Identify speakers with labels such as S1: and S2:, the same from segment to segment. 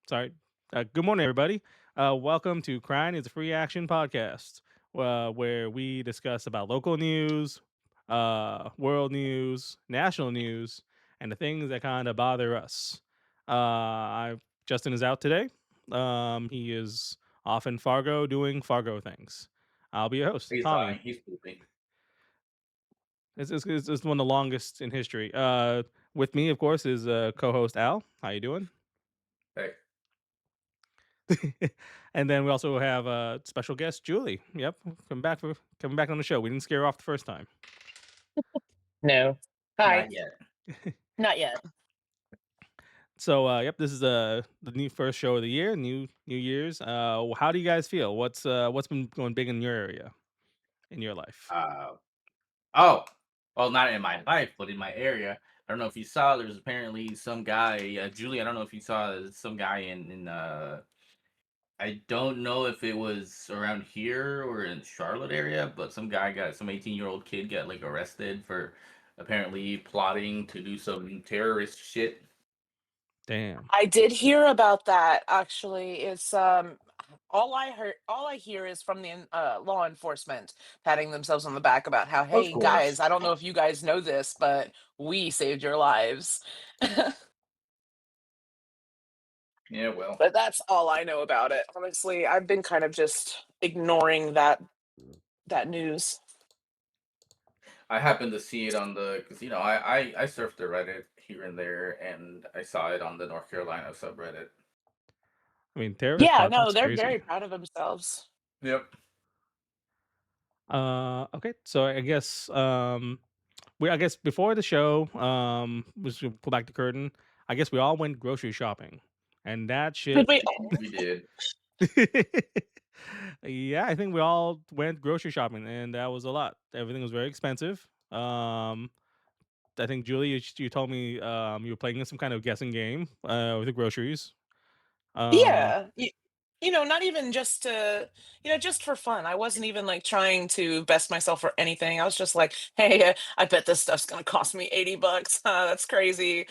S1: Sorry. Good morning, everybody. Welcome to Crime is a Free Action podcast, where we discuss about local news, world news, national news, and the things that kind of bother us. Justin is out today. He is off in Fargo doing Fargo things. I'll be your host,
S2: He's
S1: Tommy.
S2: lying. He's pooping.
S1: It's one of the longest in history. With me, of course, is co-host Al. How you doing?
S2: Hey,
S1: And then we also have a special guest, Julie. Yep, coming back on the show. We didn't scare her off the first time.
S3: No. Hi.
S2: not yet.
S3: Not yet.
S1: So, yep, this is the new first show of the year, New Year's. How do you guys feel? What's been going big in your area, in your life?
S2: Uh, oh, well, not in my life, but in my area. I don't know if you saw. There's apparently some guy, Julie. I don't know if you saw some guy in. I don't know if it was around here or in Charlotte area, but some 18-year-old kid got like arrested for apparently plotting to do some terrorist shit.
S1: Damn.
S3: I did hear about that actually. It's all I hear is from the law enforcement patting themselves on the back about how,
S2: Of
S3: hey guys,
S2: course.
S3: I don't know if you guys know this, but we saved your lives.
S2: Yeah. Well,
S3: But that's all I know about it. Honestly, I've been kind of just ignoring that news.
S2: I happened to see it on the because I surfed the Reddit here and there, and I saw it on the North Carolina subreddit.
S1: I mean, terrorist
S3: Yeah,
S1: plot.
S3: no,
S1: That's
S3: they're
S1: crazy.
S3: very proud of themselves.
S2: Yep.
S1: Okay. So I guess before the show, was to pull back the curtain. I guess we all went grocery shopping, and that
S3: Did
S1: shit.
S3: we
S2: We did.
S1: Yeah, I think we all went grocery shopping, and that was a lot. Everything was very expensive. I think Julie, you told me you were playing some kind of guessing game with the groceries. Uh,
S3: Yeah, not even just to, just for fun. I wasn't even like trying to best myself or anything. I was just like, hey, I bet this stuff's gonna cost me $80. That's crazy.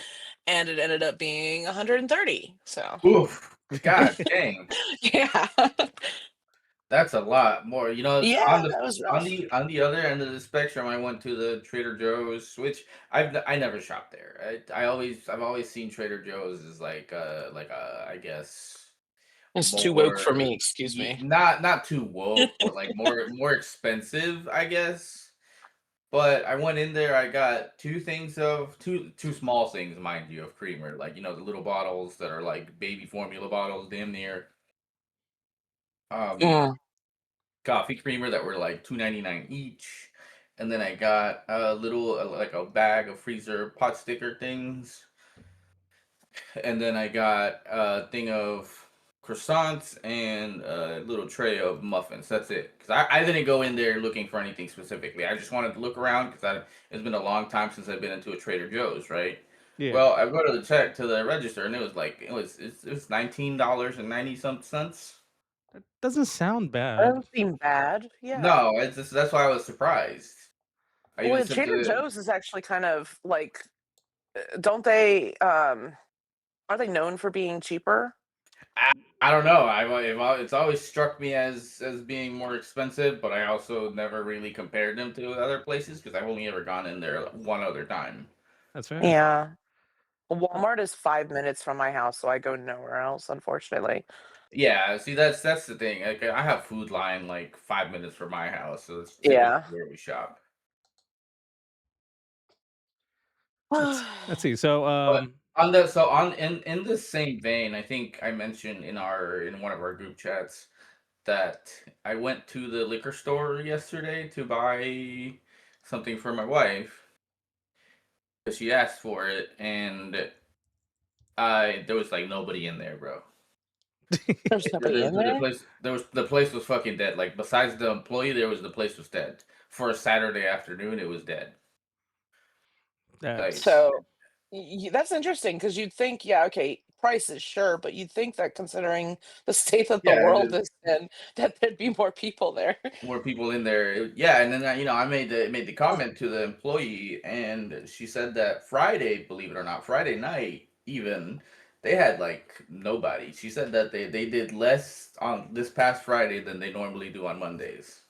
S3: And it ended up being 130. So
S2: Oof. God dang.
S3: yeah.
S2: That's a lot more.
S3: Yeah, that was rough.
S2: On the other end of the spectrum, I went to the Trader Joe's, which I never shopped there. I've always seen Trader Joe's as I guess
S3: It's too woke for
S2: more
S3: me, excuse me.
S2: not too woke, but like more expensive, I guess. But I went in there, I got two small things, mind you, of creamer, like the little bottles that are like baby formula bottles, damn near. Um,
S3: Mm.
S2: Coffee creamer that were like 2.99 each, and then I got a little like a bag of freezer pot sticker things, and then I got a thing of croissants and a little tray of muffins. That's it. Because I didn't go in there looking for anything specifically. I just wanted to look around because it's been a long time since I've been into a Trader Joe's, right?
S1: yeah,
S2: Well, I go to the register, and it was $19.90 some cents.
S1: that doesn't sound
S3: That
S1: bad.
S3: doesn't seem bad. Yeah.
S2: No, that's why I was surprised. I even
S3: Well,
S2: said to
S3: Trader
S2: the
S3: Joe's is actually kind of like, don't they? Are they known for being cheaper?
S2: I don't know. It's always struck me as being more expensive, but I also never really compared them to other places because I've only ever gone in there one other time.
S1: That's fair.
S3: Yeah. Walmart is 5 minutes from my house, so I go nowhere else, unfortunately.
S2: Yeah, see that's the thing. Like I have Food Line like 5 minutes from my house, so it's typically
S3: Yeah.
S2: where we shop.
S1: Let's see. So
S2: But on the so on in the same vein, I think I mentioned in one of our group chats that I went to the liquor store yesterday to buy something for my wife because she asked for it, and I there was like nobody in there, bro.
S3: There's nobody in there?
S2: The place was fucking dead. Like besides the employee, the place was dead. For a Saturday afternoon, it was dead. Like
S1: that's
S3: So, that's interesting because you'd think, yeah, okay, prices, sure, but you'd think that considering the state that the
S2: yeah,
S3: world is in, that there'd be more people there.
S2: more people in there. Yeah, and then I made the comment to the employee, and she said that Friday, believe it or not, Friday night even They had like nobody. She said that they did less on this past Friday than they normally do on Mondays.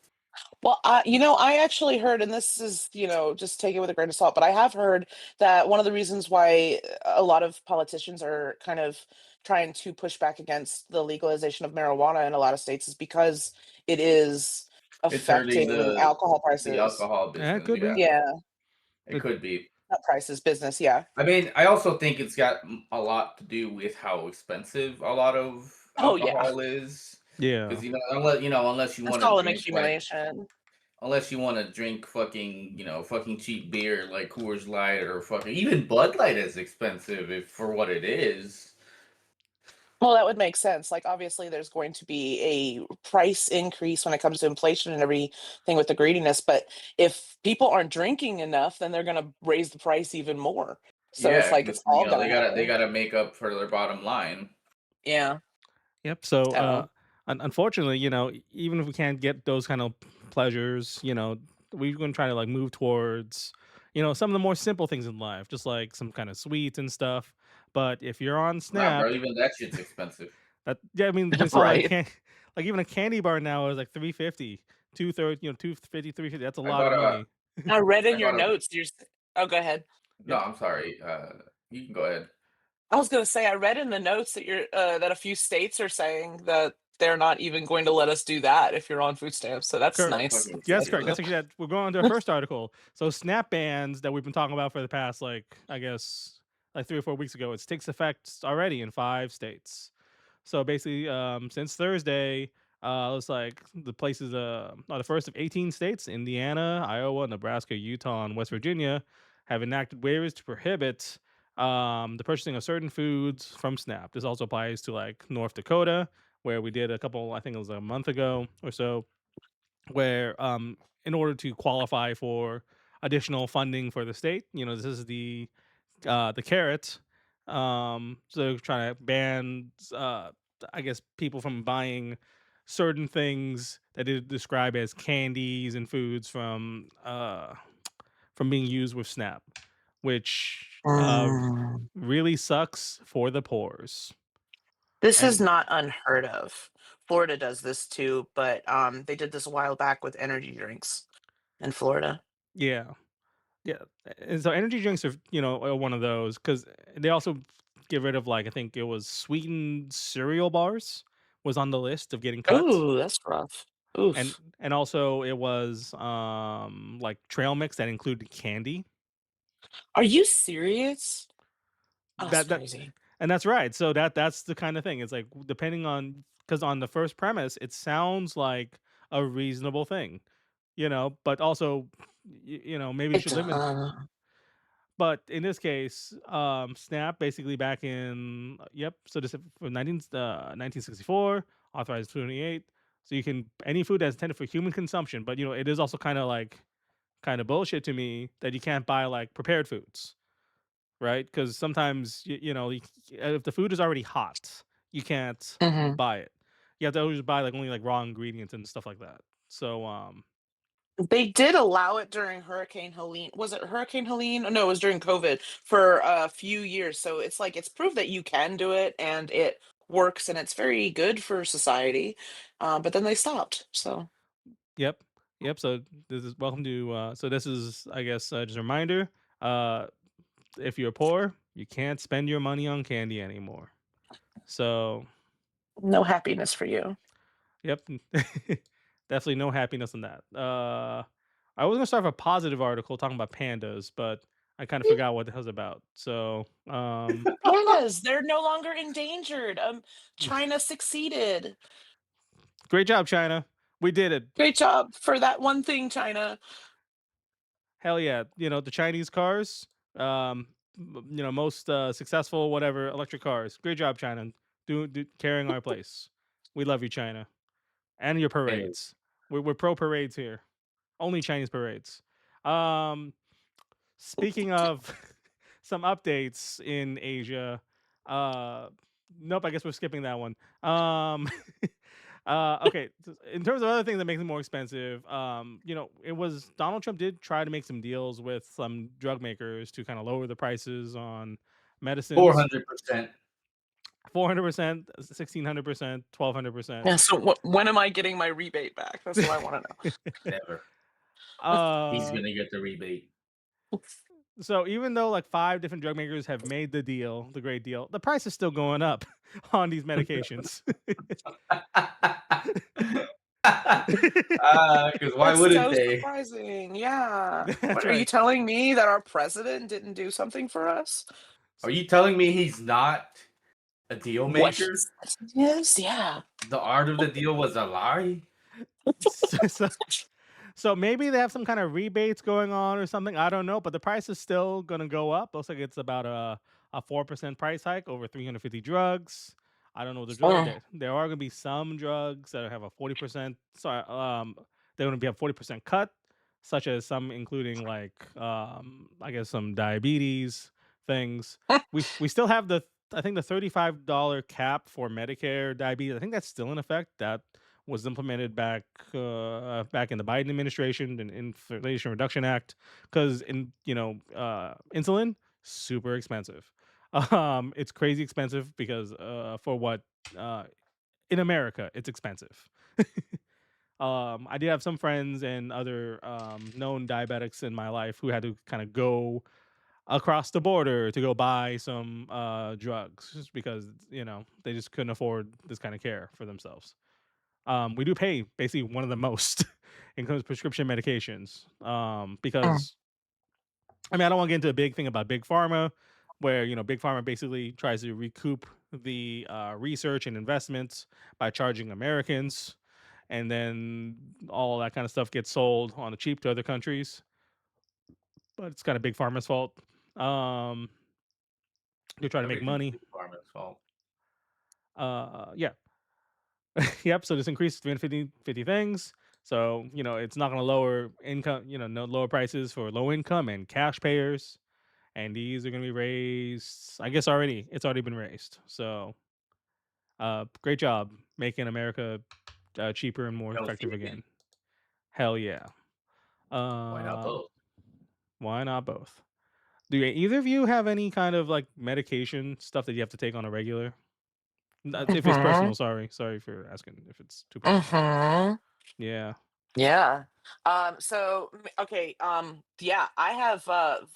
S3: Well, I actually heard, and this is, just take it with a grain of salt, but I have heard that one of the reasons why a lot of politicians are kind of trying to push back against the legalization of marijuana in a lot of states is because it is
S2: It's hurting
S3: affecting alcohol
S2: the
S3: prices.
S2: alcohol
S1: Yeah, it
S2: business.
S1: could
S2: Yeah,
S1: be.
S3: Yeah,
S2: it
S1: It,
S2: could be.
S3: not prices, business. Yeah.
S2: I mean, I also think it's got a lot to do with how expensive a lot of
S3: Oh, yeah.
S2: alcohol is.
S1: yeah.
S2: Because unless you
S3: It's
S2: want to
S3: all an
S2: drink like
S3: accumulation.
S2: unless you want to drink fucking fucking cheap beer like Coors Light or fucking even Bud Light is expensive if for what it is.
S3: Well, that would make sense. Like, obviously, there's going to be a price increase when it comes to inflation and everything with the greediness. But if people aren't drinking enough, then they're going to raise the price even more. So it's
S2: Yeah,
S3: like
S2: 'cause,
S3: it's all going
S2: they
S3: to
S2: gotta
S3: happen.
S2: make up for their bottom line.
S3: Yeah.
S1: Yep. So,
S3: So,
S1: unfortunately, even if we can't get those kind of pleasures, we're going to try to like move towards, some of the more simple things in life, just like some kind of sweets and stuff. But if you're on
S2: Nah, bro,
S1: Snap,
S2: even that shit's expensive.
S1: yeah, I mean, they sell like
S3: right.
S1: like even a candy bar now is like 350, 230, 250, 350. That's a
S2: I
S1: lot
S2: bought
S1: of
S2: a
S1: money.
S3: I read in
S2: I
S3: your
S2: bought a
S3: notes. Oh, go ahead.
S2: no,
S1: Yep.
S2: I'm sorry. You can go ahead.
S3: I was going to say, I read in the notes that that a few states are saying that they're not even going to let us do that if you're on food stamps. So that's
S1: Correct.
S2: That's
S3: nice.
S2: fucking
S1: Yeah, that's correct.
S2: ridiculous.
S1: That's actually that. We're going on to our first article. So snap bans that we've been talking about for the past, like, I guess, like 3 or 4 weeks ago. It takes effect already in 5 states. So basically, since Thursday, it's like the places are the first of 18 states: Indiana, Iowa, Nebraska, Utah, and West Virginia have enacted waivers to prohibit the purchasing of certain foods from SNAP. This also applies to like North Dakota, where we did a couple. I think it was a month ago or so, where in order to qualify for additional funding for the state, this is the carrot. So they're trying to ban, I guess, people from buying certain things that they describe as candies and foods from being used with Snap, which
S3: Mm.
S1: really sucks for the poors.
S3: This is
S1: And
S3: not unheard of. Florida does this too, but they did this a while back with energy drinks in Florida.
S1: yeah, yeah, and so energy drinks are one of those because they also get rid of, like, I think it was sweetened cereal bars was on the list of getting cut,
S3: Ooh, that's rough.
S1: and
S3: Oof.
S1: also it was, like, trail mix that included candy.
S3: Are you serious? Oh, that's
S1: That that
S3: crazy.
S1: and that's right, so that's the kinda thing, it's like, depending on because on the first premise, it sounds like a reasonable thing, but also, maybe you
S3: It
S1: should limit.
S3: does.
S1: But in this case, Snap basically back in so this from 1964, authorized 28. So you can any food that's intended for human consumption, but it is also kind of bullshit to me that you can't buy like prepared foods, right? Because sometimes if the food is already hot, you can't
S3: Mhm.
S1: buy it. You have to always buy like only like raw ingredients and stuff like that. So
S3: They did allow it during Hurricane Helene. Was it Hurricane Helene? Oh, no, it was during COVID for a few years. So it's like it's proof that you can do it and it works and it's very good for society. But then they stopped. So
S1: yep. Yep. So this is welcome to so this is I guess just a reminder. Uh if you're poor, you can't spend your money on candy anymore. So,
S3: no happiness for you.
S1: yep, definitely no happiness in that. I was gonna start with a positive article talking about pandas, but I kind of forgot what it was about. So,
S3: Pandas, they're no longer endangered. China succeeded.
S1: great job, China. We did it.
S3: Great job for that one thing, China.
S1: Hell yeah. The Chinese cars, most successful whatever electric cars. Great job, China. Carrying our place. We love you, China, and your
S2: Hey,
S1: parades. We're pro parades here. Only Chinese parades. Um, Speaking of some updates in Asia, uh, nope, I guess we're skipping that one. Okay, in terms of other things that make it more expensive, it was Donald Trump did try to make some deals with some drug makers to kind of lower the prices on
S2: four
S1: medicines.
S2: hundred percent.
S1: 400%, 1,600%, 1,200%.
S3: Yeah. So when am I getting my rebate back? That's what I want
S2: Never.
S3: to
S2: He's
S1: uh,
S2: gonna get the rebate.
S3: know.
S1: so even though like 5 different drug makers have made the deal, the great deal, the price is still going up on these medications.
S2: Because why
S3: That's
S2: wouldn't
S3: so
S2: they?
S3: surprising. Yeah.
S1: That's
S3: What are you
S1: right.
S3: telling me that our president didn't do something for us?
S2: Are you telling me he's not a deal
S3: What he
S2: maker?
S3: said he is? Yeah.
S2: The art of the deal was a lie?
S1: so, so maybe they have some kind of rebates going on or something. I don't know, but the price is still gonna go up. Looks like it's about a 4% price hike over 350 drugs. I don't know the drug.
S3: Mm.
S1: There are gonna be some drugs that have a 40%. Sorry, they're gonna be a 40% cut, such as some including like I guess some diabetes things. We still have the I think the $35 cap for Medicare diabetes. I think that's still in effect. That was implemented back in the Biden administration and Inflation Reduction Act because insulin super expensive. It's crazy expensive because for what uh, in America it's expensive. I did have some friends and other known diabetics in my life who had to kind of go across the border to go buy some drugs just because they just couldn't afford this kind of care for themselves. We do pay basically one of the most in terms of prescription medications.
S3: Mm.
S1: Because I mean, I don't want to get into a big thing about big pharma, where big pharma basically tries to recoup the research and investments by charging Americans, and then all that kind of stuff gets sold on the cheap to other countries. But it's kind of big pharma's fault. Um, they're trying to make
S2: Everything's
S1: money.
S2: Big Pharma's fault.
S1: Yeah. Yep. So this increased 350 things. So, it's not going to lower income, no lower prices for low income and cash payers. And these are going to be raised, I guess already, it's already been raised. So, great job making America cheaper and more
S2: Healthy
S1: effective
S2: again.
S1: again. Hell yeah.
S2: Why not
S1: Uh,
S2: both?
S1: why not both? Do either of you have any kind of like medication stuff that you have to take on a regular? If it's
S3: Mhm.
S1: personal, sorry for asking if it's too personal.
S3: Mhm.
S1: Yeah.
S3: Yeah. Okay, yeah, I have the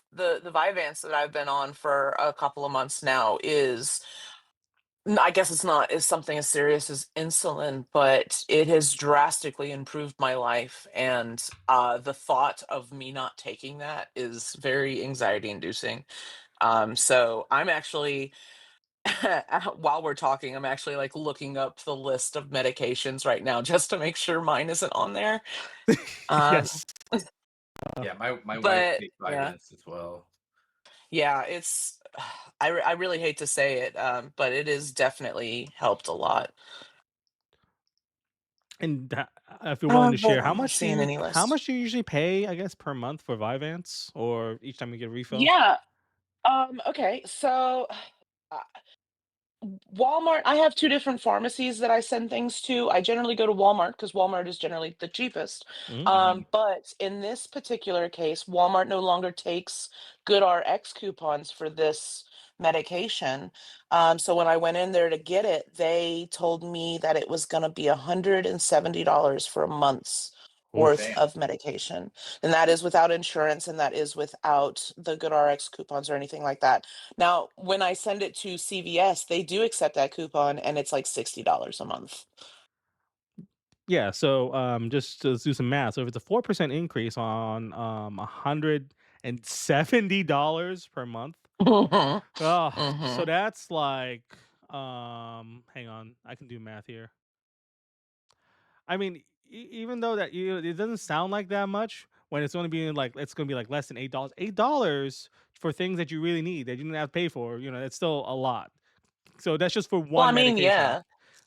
S3: Vyvanse that I've been on for a couple of months now is I guess it's not is something as serious as insulin, but it has drastically improved my life, and the thought of me not taking that is very anxiety inducing. So I'm actually while we're talking, I'm actually like looking up the list of medications right now just to make sure mine isn't on there. Um,
S1: Yes. Uh,
S2: Yeah, my wife
S3: but
S2: takes
S3: yeah,
S2: Vyvanse as well.
S3: yeah, it's I really hate to say it, but it has definitely helped a lot.
S1: and if you're willing to share, how
S3: Let's
S1: much do
S3: see in
S1: you
S3: any
S1: how
S3: list.
S1: much do you usually pay? I guess per month for Vyvanse, or each time you get a refill.
S3: Yeah. Okay. So uh, Walmart, I have 2 different pharmacies that I send things to. I generally go to Walmart because Walmart is generally the cheapest.
S1: Mhm.
S2: Mhm.
S3: But in this particular case, Walmart no longer takes GoodRx coupons for this medication. So when I went in there to get it, they told me that it was gonna be $170 for a month's
S1: Oof.
S3: worth
S2: Damn.
S3: of medication. And that is without insurance, and that is without the GoodRx coupons or anything like that. Now, when I send it to CVS, they do accept that coupon, and it's like $60 a month.
S1: Yeah. So just to do some math. So if it's a 4% increase on $170 per month.
S3: Mhm,
S1: Oh, so
S3: mhm.
S1: that's like hang on, I can do math here. I mean, even though it doesn't sound like that much when it's going to be like less than $8. $8 for things that you really need that you didn't have to pay for, that's still a lot. So that's just for
S3: Well, I
S1: one
S3: mean,
S1: medication.
S3: yeah.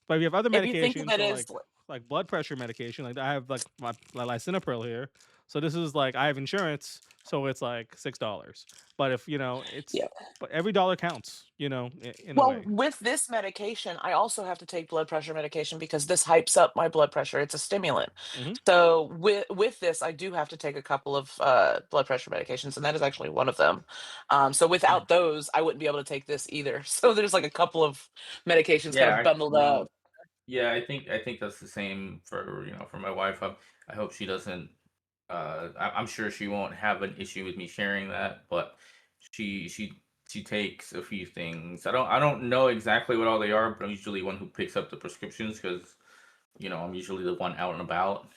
S1: But if you have other
S3: If you think of
S1: medications
S3: it
S1: for
S3: as
S1: like like blood pressure medication. Like I have like my lisinopril here, so this is like I have insurance, so it's like $6. But if it's
S3: Yeah.
S1: but every dollar counts, in a
S3: Well,
S1: way.
S3: with this medication, I also have to take blood pressure medication because this hypes up my blood pressure. It's a stimulant.
S1: Hmm.
S3: So with this, I do have to take a couple of blood pressure medications, and that is actually one of them. So without those, I wouldn't be able to take this either. So there's like a couple of medications kind of
S2: Yeah,
S3: bundled up.
S2: yeah. I think that's the same for for my wife. I hope she doesn't. I'm sure she won't have an issue with me sharing that, but she she she takes a few things. I don't know exactly what all they are, but I'm usually one who picks up the prescriptions because I'm usually the one out and about.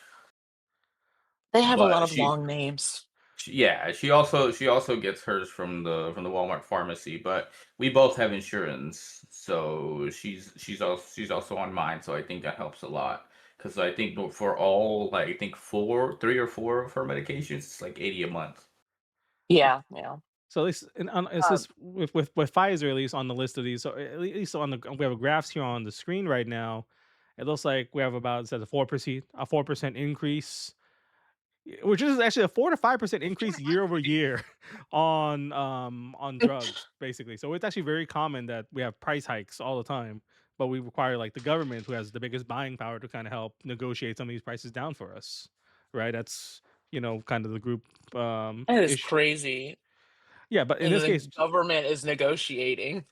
S3: They have a lot
S2: But
S3: of long names.
S2: yeah, she also gets hers from the Walmart pharmacy, but we both have insurance, so she's also on mine, so I think that helps a lot. Because I think for all, like, I think 3 or 4 of her medications, it's like 80 a month.
S3: Yeah, yeah.
S1: So at least it's
S3: Um,
S1: just with Pfizer, at least on the list of these. So at least on the we have graphs here on the screen right now. It looks like we have about, it says, a 4% increase, which is actually a 4 to 5% increase year over year on drugs, basically. So it's actually very common that we have price hikes all the time, but we require like the government, who has the biggest buying power, to kind of help negotiate some of these prices down for us, right? That's kind of the group
S3: that is
S1: issue.
S3: crazy.
S1: Yeah, but in
S3: And
S1: this
S3: the
S1: case,
S3: government is negotiating.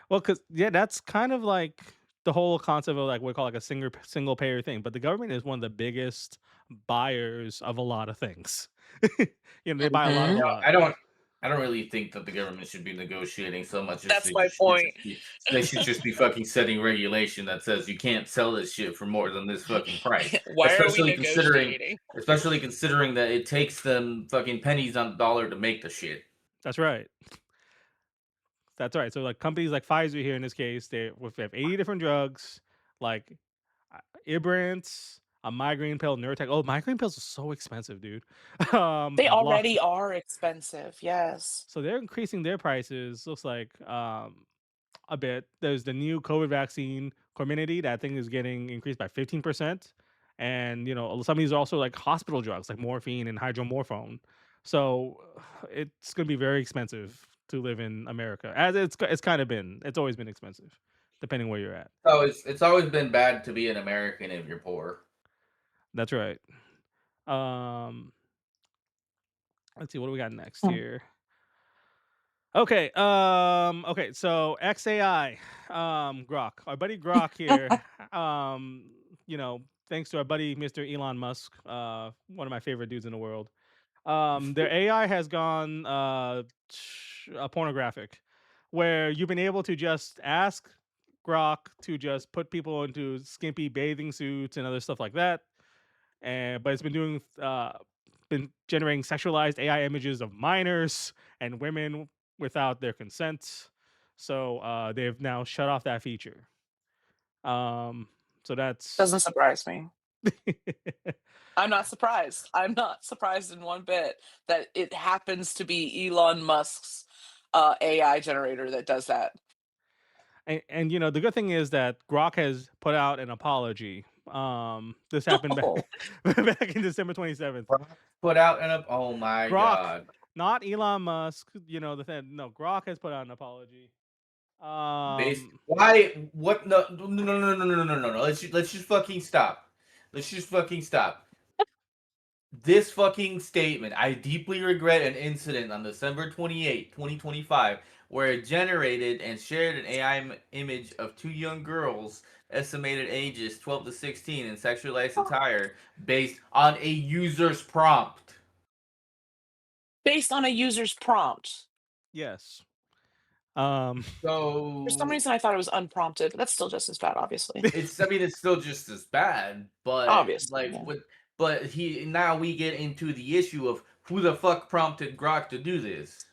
S1: well, because yeah, that's kind of like the whole concept of like what we call like a single payer thing. But the government is one of the biggest buyers of a lot of things. They buy a lot of a
S3: Mhm.
S1: lot.
S2: I don't really think that the government should be negotiating so much as
S3: That's my point.
S2: they should just be fucking setting regulation that says you can't sell this shit for more than this fucking price.
S3: Why are we
S2: Especially considering
S3: negotiating?
S2: especially considering that it takes them fucking pennies on the dollar to make the shit.
S1: That's right. That's right. So like companies like Pfizer here in this case, they have 80 different drugs, like Ibrance, a migraine pill, Nurtec. Oh, migraine pills are so expensive, dude.
S3: They
S1: A block.
S3: already are expensive. Yes.
S1: So they're increasing their prices. Looks like a bit. There's the new COVID vaccine, Comirnaty. That thing is getting increased by 15%. And some of these are also like hospital drugs, like morphine and hydromorphone. So it's going to be very expensive to live in America, as it's kind of been. It's always been expensive, depending where you're at.
S2: So it's always been bad to be an American if you're poor.
S1: That's right. Um, let's see, what do we got next
S3: Hmm.
S1: here? Okay. Okay. So XAI, Grok, our buddy Grok here. Um, thanks to our buddy Mr. Elon Musk, one of my favorite dudes in the world. Their AI has gone pornographic, where you've been able to just ask Grok to just put people into skimpy bathing suits and other stuff like that, and but it's been generating sexualized AI images of minors and women without their consent. So they've now shut off that feature. Um, so
S3: Doesn't
S1: that's
S3: surprise me. I'm not surprised. I'm not surprised in one bit that it happens to be Elon Musk's AI generator that does that.
S1: and the good thing is that Grok has put out an apology. This happened back
S3: Oh,
S1: back in December 27th.
S2: Put out oh my
S1: Grok,
S2: god.
S1: not Elon Musk. The thing. No, Grok has put out an apology.
S2: Based
S1: Um,
S2: why what no no no no no no no no no no. Let's just fucking stop. Let's just fucking stop. This fucking statement. I deeply regret an incident on December 28, 2025, where it generated and shared an AI image of two young girls, estimated ages 12 to 16, in sexualized attire based on a user's prompt.
S3: based on a user's prompt.
S1: yes. Um,
S3: For some
S2: So
S3: reason, I thought it was unprompted, but that's still just as bad, obviously.
S2: it's still just as bad, but
S3: Obviously,
S2: like
S3: yeah.
S2: with but he now we get into the issue of who the fuck prompted Grok to do this.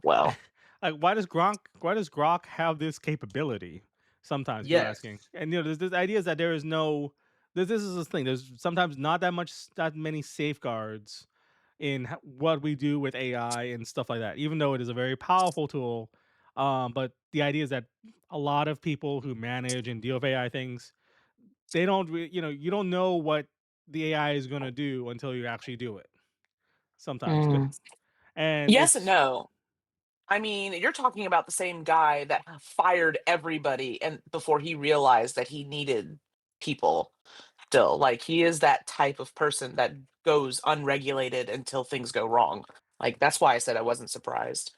S3: Well,
S1: like, why does Grok have this capability? Sometimes people are
S2: Yes.
S1: asking, and there's this idea that there is no. This is this thing. There's sometimes not that many safeguards in what we do with AI and stuff like that. Even though it is a very powerful tool, but the idea is that a lot of people who manage and deal with AI things, they don't you don't know what the AI is gonna do until you actually do it sometimes,
S3: Mm.
S1: and
S3: Yes and
S1: it's
S3: no. I mean, you're talking about the same guy that fired everybody and before he realized that he needed people still. Like he is that type of person that goes unregulated until things go wrong. Like that's why I said I wasn't surprised.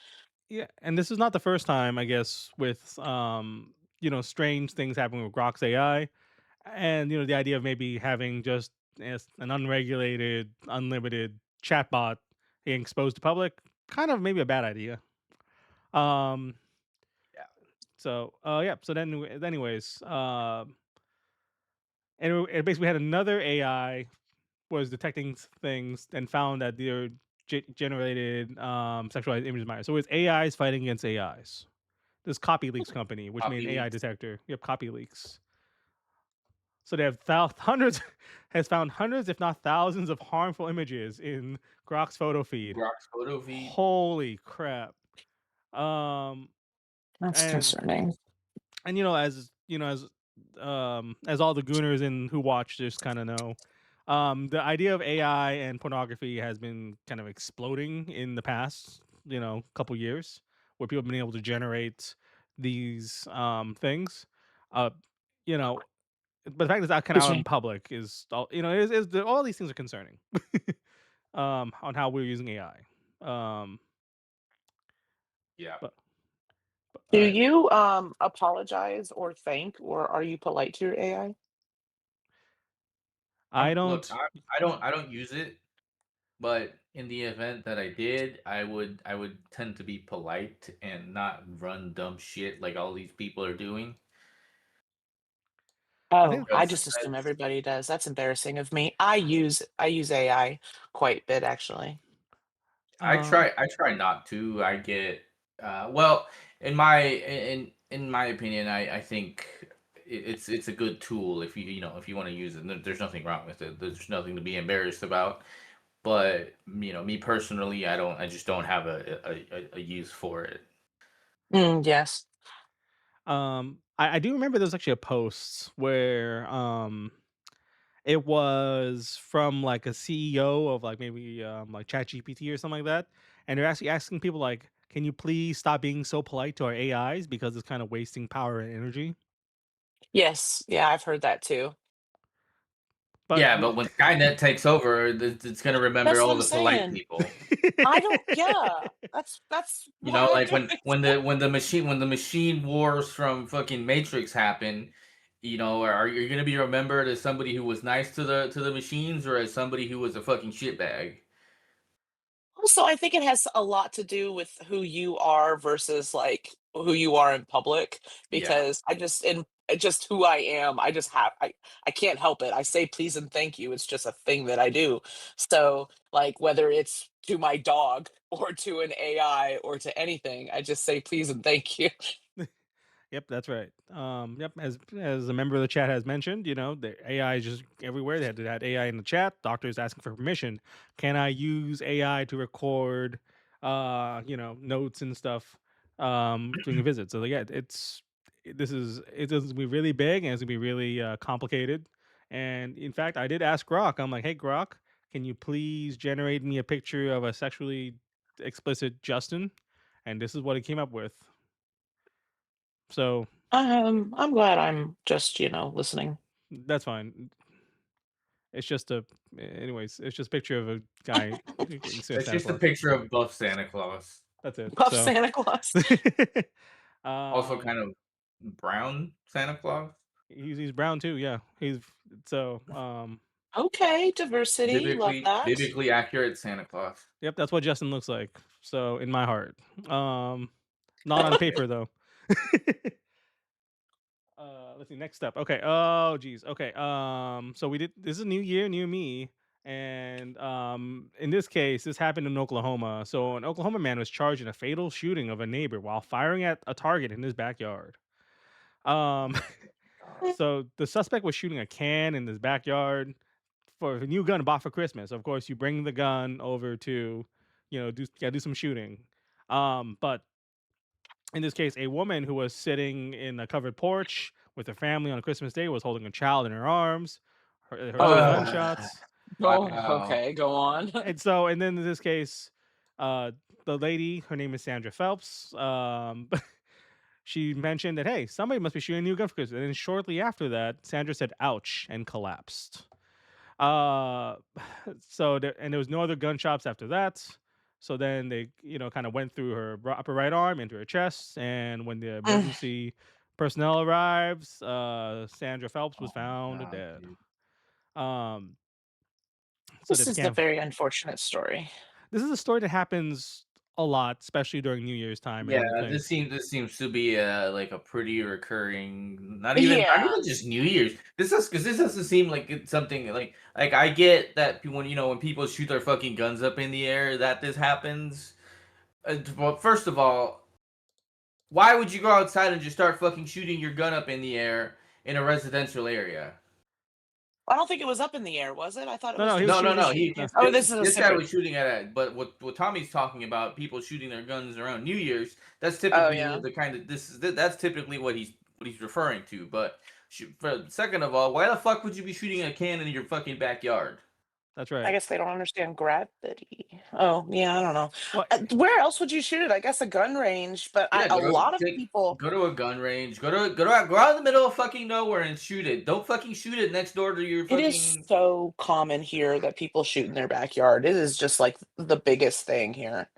S1: yeah, and this is not the first time, I guess, with strange things happening with Grok's AI, and the idea of maybe having just as an unregulated, unlimited chatbot being exposed to public, kind of maybe a bad idea. Um,
S2: Yeah.
S1: yeah. So then, anyways, and it basically had another AI was detecting things and found that they're generated sexualized images. So it's AIs fighting against AIs. This copy leaks company, which made
S2: Copy
S1: an AI
S2: leaks.
S1: detector. Yep, copy leaks. So they have hundreds, has found hundreds, if not thousands, of harmful images in Grok's photo feed.
S2: Grok's photo feed.
S1: Holy crap! Um,
S3: That's
S1: and
S3: concerning.
S1: as all the gooners in who watch this kind of know, the idea of AI and pornography has been kind of exploding in the past couple years, where people have been able to generate these things. Uh, you know, but the fact that it's out kind of
S3: Excuse
S1: out in
S3: me.
S1: public is all all these things are concerning. On how we're using AI. Um,
S2: Yeah.
S1: but,
S3: Do
S1: uh,
S3: you apologize or thank or are you polite to your AI?
S1: I
S2: Look,
S1: don't.
S2: I don't use it, but in the event that I did, I would tend to be polite and not run dumb shit like all these people are doing.
S1: I
S3: Oh,
S1: think.
S3: I
S2: Because
S3: just assume everybody does. That's embarrassing of me. I use AI quite a bit actually.
S1: Um,
S2: I try not to. I get well, in my in my opinion, I think it's a good tool if if you want to use it. There's nothing wrong with it. There's nothing to be embarrassed about. But me personally, I just don't have a use for it.
S3: Yes.
S1: I do remember there was actually a post where it was from like a CEO of like maybe like ChatGPT or something like that, and they're actually asking people like, "Can you please stop being so polite to our AIs because it's kind of wasting power and energy?"
S3: Yes. Yeah, I've heard that too.
S1: But
S2: Yeah, but when Skynet takes over, it's gonna remember
S3: That's what
S2: all
S3: I'm
S2: the polite
S3: saying.
S2: people.
S3: I don't yeah. That's
S2: You
S3: why
S2: know,
S3: I
S2: like
S3: don't
S2: when the machine wars from fucking Matrix happen, are you gonna be remembered as somebody who was nice to the machines or as somebody who was a fucking shitbag?
S3: Also, I think it has a lot to do with who you are versus like who you are in public
S2: Yeah.
S3: because just who I am. I can't help it. I say please and thank you. It's just a thing that I do. So, like whether it's to my dog or to an AI or to anything, I just say please and thank you.
S1: Yep, that's right. Yep, as a member of the chat has mentioned, the AI is just everywhere. They had that AI in the chat. Doctors asking for permission. Can I use AI to record, notes and stuff during a visit? So like, yeah, it's going to be really big and it's going to be really complicated. And in fact, I did ask Grok. I'm like, hey Grok, can you please generate me a picture of a sexually explicit Justin? And this is what it came up with. So
S3: I'm glad I'm just, listening.
S1: that's fine. It's just it's just a picture of a guy getting
S2: It's
S1: Santa
S2: just a
S1: Claus.
S2: picture of buff Santa Claus.
S1: That's it.
S3: Puff
S1: So,
S3: Santa Claus.
S2: Also
S1: um,
S2: kind of brown Santa Claus.
S1: he's brown too. Yeah, so
S3: Okay, diversity. Love that.
S2: Biblically accurate Santa Claus.
S1: yep, that's what Justin looks like. So in my heart, um, not on paper though. Let's see. Next step. Okay. Oh, geez. Okay. So we did. This is new year, new me, and in this case, this happened in Oklahoma. So an Oklahoma man was charged in a fatal shooting of a neighbor while firing at a target in his backyard. Um,
S2: God.
S1: so the suspect was shooting a can in his backyard for a new gun bought for Christmas. Of course, you bring the gun over to, do some shooting. But in this case, a woman who was sitting in a covered porch with her family on Christmas Day, was holding a child in her arms, heard two
S3: Oh.
S1: gunshots.
S3: Oh,
S2: Wow.
S3: okay, go on.
S1: And then in this case, uh, the lady, her name is Sandra Phelps. She mentioned that, hey, somebody must be shooting a new gun for Christmas. And then shortly after that, Sandra said, "Ouch," and collapsed. Uh, and there was no other gunshots after that. So then they, kind of went through her upper right arm into her chest, and when the
S3: Mm,
S1: emergency personnel arrives, Sandra Phelps was
S2: Oh my
S1: found
S2: god,
S1: dead.
S2: dude.
S1: Um, so
S3: this
S1: this
S3: is a
S1: can't.
S3: very unfortunate story.
S1: This is a story that happens a lot, especially during New Year's time and
S2: Yeah,
S1: everything.
S2: this seems to be like a pretty recurring, not
S3: Yeah.
S2: even just New Year's. This doesn't seem like it's something like I get that when when people shoot their fucking guns up in the air that this happens. Well, first of all, why would you go outside and just start fucking shooting your gun up in the air in a residential area?
S3: I don't think it was up in the air, was it? I thought it
S1: No,
S3: was
S1: no, he was
S2: No,
S3: just
S2: no,
S1: shooting.
S2: no.
S3: shooting
S1: No,
S3: oh, this is a
S2: This guy
S3: separate.
S2: was shooting at it. But what Tommy's talking about, people shooting their guns around New Year's, that's
S3: Oh,
S2: typically
S3: yeah.
S2: the kind of that's typically what he's referring to. But second of all, why the fuck would you be shooting a can in your fucking backyard?
S1: that's
S3: I
S1: right.
S3: guess they don't understand gravity. Oh, yeah, I don't know.
S1: Well,
S3: Where else would you shoot it? I guess a gun range, but
S2: Yeah,
S3: a lot of people.
S2: go to a gun range, go out in the middle of fucking nowhere and shoot it. Don't fucking shoot it next door to your
S3: It is
S2: fucking.
S3: so common here that people shoot in their backyard. It is just like the biggest thing here.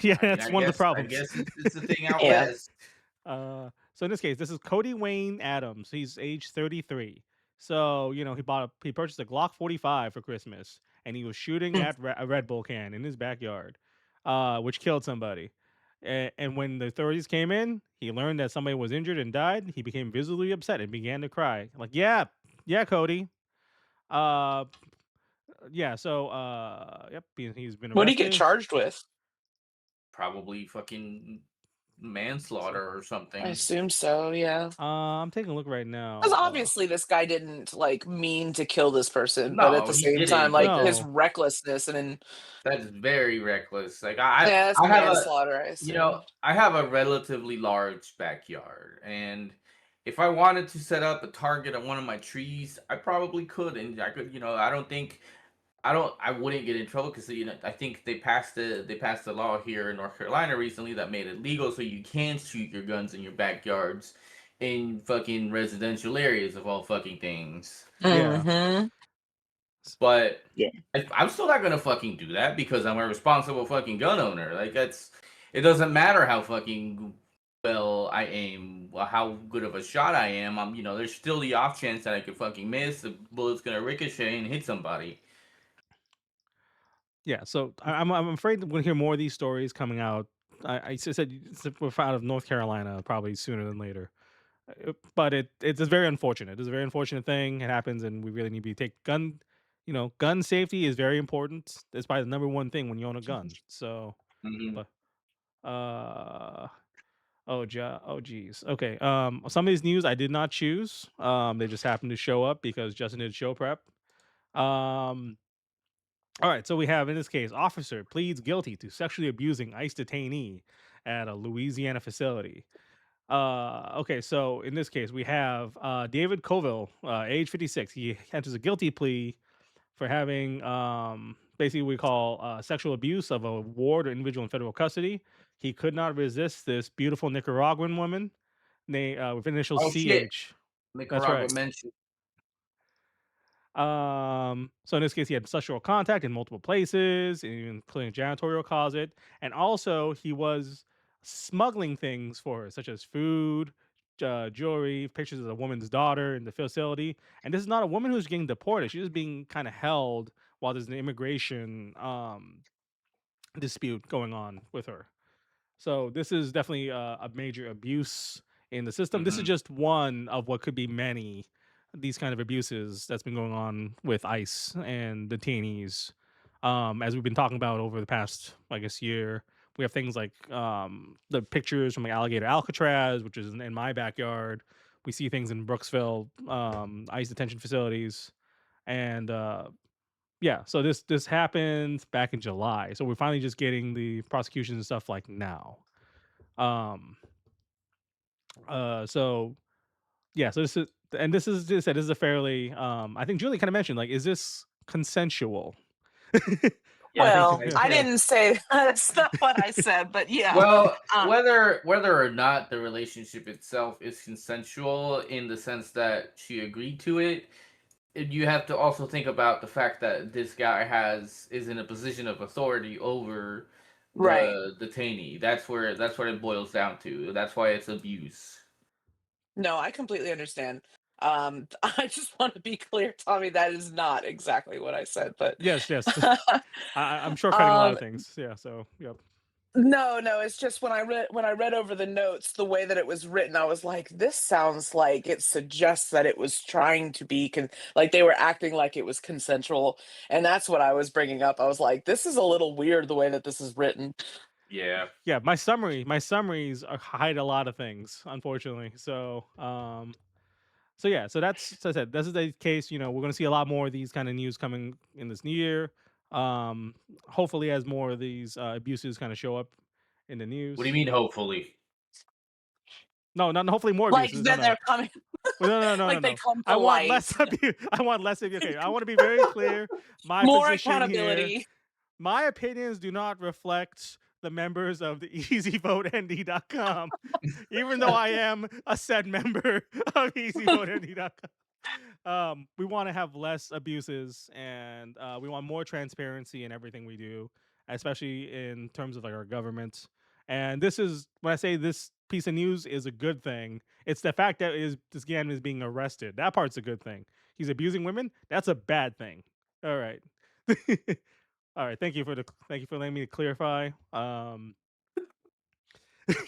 S1: yeah,
S2: I mean,
S1: that's one of the
S2: I
S1: problems.
S2: guess it's the thing out
S3: Yeah.
S2: west.
S1: So in this case, this is Cody Wayne Adams. He's age 33. So he purchased a Glock 45 for Christmas, and he was shooting
S3: Mm.
S1: at a Red Bull can in his backyard, which killed somebody. And when the authorities came in, he learned that somebody was injured and died. He became visibly upset and began to cry. Like, yeah, yeah, Cody. Uh, yeah. So, yep, he's been
S3: What do you get
S1: arrested.
S3: charged with?
S2: Probably fucking manslaughter or
S3: I
S2: something.
S3: assume so, yeah.
S1: I'm taking a look right now.
S3: Because obviously this guy didn't like mean to kill this person, but at
S2: No,
S3: the
S2: he
S3: same time,
S2: didn't.
S3: like
S2: But
S3: his
S1: No,
S3: recklessness and
S2: that's very reckless. Like
S3: yeah, it's
S2: I have a
S3: manslaughter, I assume.
S2: I have a relatively large backyard, and if I wanted to set up a target on one of my trees, I probably could, and I could. I wouldn't get in trouble because I think they passed the law here in North Carolina recently that made it legal so you can shoot your guns in your backyards in fucking residential areas of all fucking things.
S1: yeah.
S3: Mhm.
S2: But
S3: Yeah.
S2: I'm still not gonna fucking do that because I'm a responsible fucking gun owner. Like that's it doesn't matter how fucking well I aim, how good of a shot I am. There's still the off chance that I could fucking miss. The bullet's gonna ricochet and hit somebody.
S1: Yeah, so I'm afraid that we'll hear more of these stories coming out. Said we're out of North Carolina probably sooner than later. But it's a very unfortunate. It's a very unfortunate thing. It happens, and we really need to take gun. Gun safety is very important. It's probably the number one thing when you own a gun. So,
S2: Hmm.
S1: but oh geez. Okay. Some of these news I did not choose. They just happened to show up because Justin did show prep. Um, All right, so we have in this case, officer pleads guilty to sexually abusing ICE detainee at a Louisiana facility. Okay, so in this case, we have David Coville, age 56. He enters a guilty plea for having basically we call sexual abuse of a ward or individual in federal custody. He could not resist this beautiful Nicaraguan woman, with initials
S2: Oh shit,
S1: CH. That's
S2: Nicaragua
S1: right.
S2: mentioned.
S1: So in this case, he had sexual contact in multiple places, including a janitorial closet, and also he was smuggling things for her, such as food, jewelry, pictures of a woman's daughter in the facility. And this is not a woman who's getting deported; she's just being kind of held while there's an immigration dispute going on with her. So this is definitely a major abuse in the system. This is
S2: Hmm.
S1: just one of what could be many these kind of abuses that's been going on with ICE and detainees. As we've been talking about over the past, I guess, year, we have things like the pictures from like Alligator Alcatraz, which is in my backyard. We see things in Brooksville, ICE detention facilities, and yeah. So this happened back in July. So we're finally just getting the prosecutions and stuff like now. Um, so Yeah, so this is a fairly, I think Julie kinda mentioned, like, is this consensual?
S2: Yeah, I
S1: I think
S2: think
S3: Well,
S1: yeah,
S3: I
S1: yeah.
S3: didn't say that's not what I said, but yeah.
S2: well,
S3: Uh,
S2: whether or not the relationship itself is consensual in the sense that she agreed to it, you have to also think about the fact that this guy is in a position of authority over
S3: right.
S2: the detainee. That's what it boils down to. That's why it's abuse.
S3: No, I completely understand. I just want to be clear, Tommy, that is not exactly what I said, but
S1: Yes, yes. I'm shortcutting a lot
S3: um
S1: of things. Yeah, so, yep.
S3: no, no, it's just when I read over the notes, the way that it was written, I was like, this sounds like it suggests that it was trying to be like they were acting like it was consensual, and that's what I was bringing up. I was like, this is a little weird the way that this is written.
S2: Yeah.
S1: Yeah, my summaries hide a lot of things, unfortunately. So yeah, so that's so I said this is the case. We're going to see a lot more of these kind of news coming in this new year. Um, Hopefully, as more of these abuses kind of show up in the
S2: What do you
S1: news.
S2: mean? Hopefully,
S1: No, not hopefully more
S3: Like
S1: abuses. No,
S3: that they're
S1: no,
S3: coming,
S1: well, no, no, no, no,
S3: like they
S1: no.
S3: come
S1: I
S3: to
S1: want
S3: light.
S1: less abuse. I want less abuse. Okay, I want to be very clear. My
S3: More
S1: position here.
S3: accountability.
S1: My opinions do not reflect the members of the EasyVoteND.com, even though I am a said member of EasyVoteND.com. We want to have less abuses, and we want more transparency in everything we do, especially in terms of like our government. And this is when I say this piece of news is a good thing. It's the fact that this Gann is being arrested. That part's a good thing. He's abusing women. That's a bad thing. All right. All right. Thank you for letting me clarify.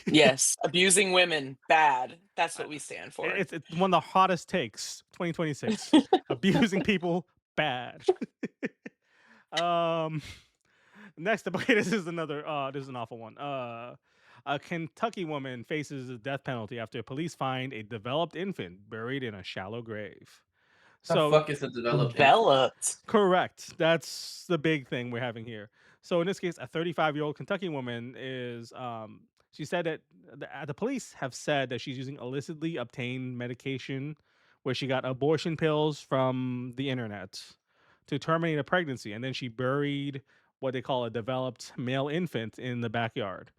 S3: Yes, abusing women, bad. That's
S1: I-
S3: what we stand for.
S1: it's one of the hottest takes 2026. Abusing people bad. um Next up, okay, this is an awful one. A Kentucky woman faces the death penalty after police find a developed infant buried in a shallow grave.
S2: the
S1: So
S2: fuck is a developed infant?
S3: Developed.
S1: correct. That's the big thing we're having here. So in this case, a 35-year-old Kentucky woman is she said that the police have said that she's using illicitly obtained medication where she got abortion pills from the internet to terminate a pregnancy, and then she buried what they call a developed male infant in the backyard.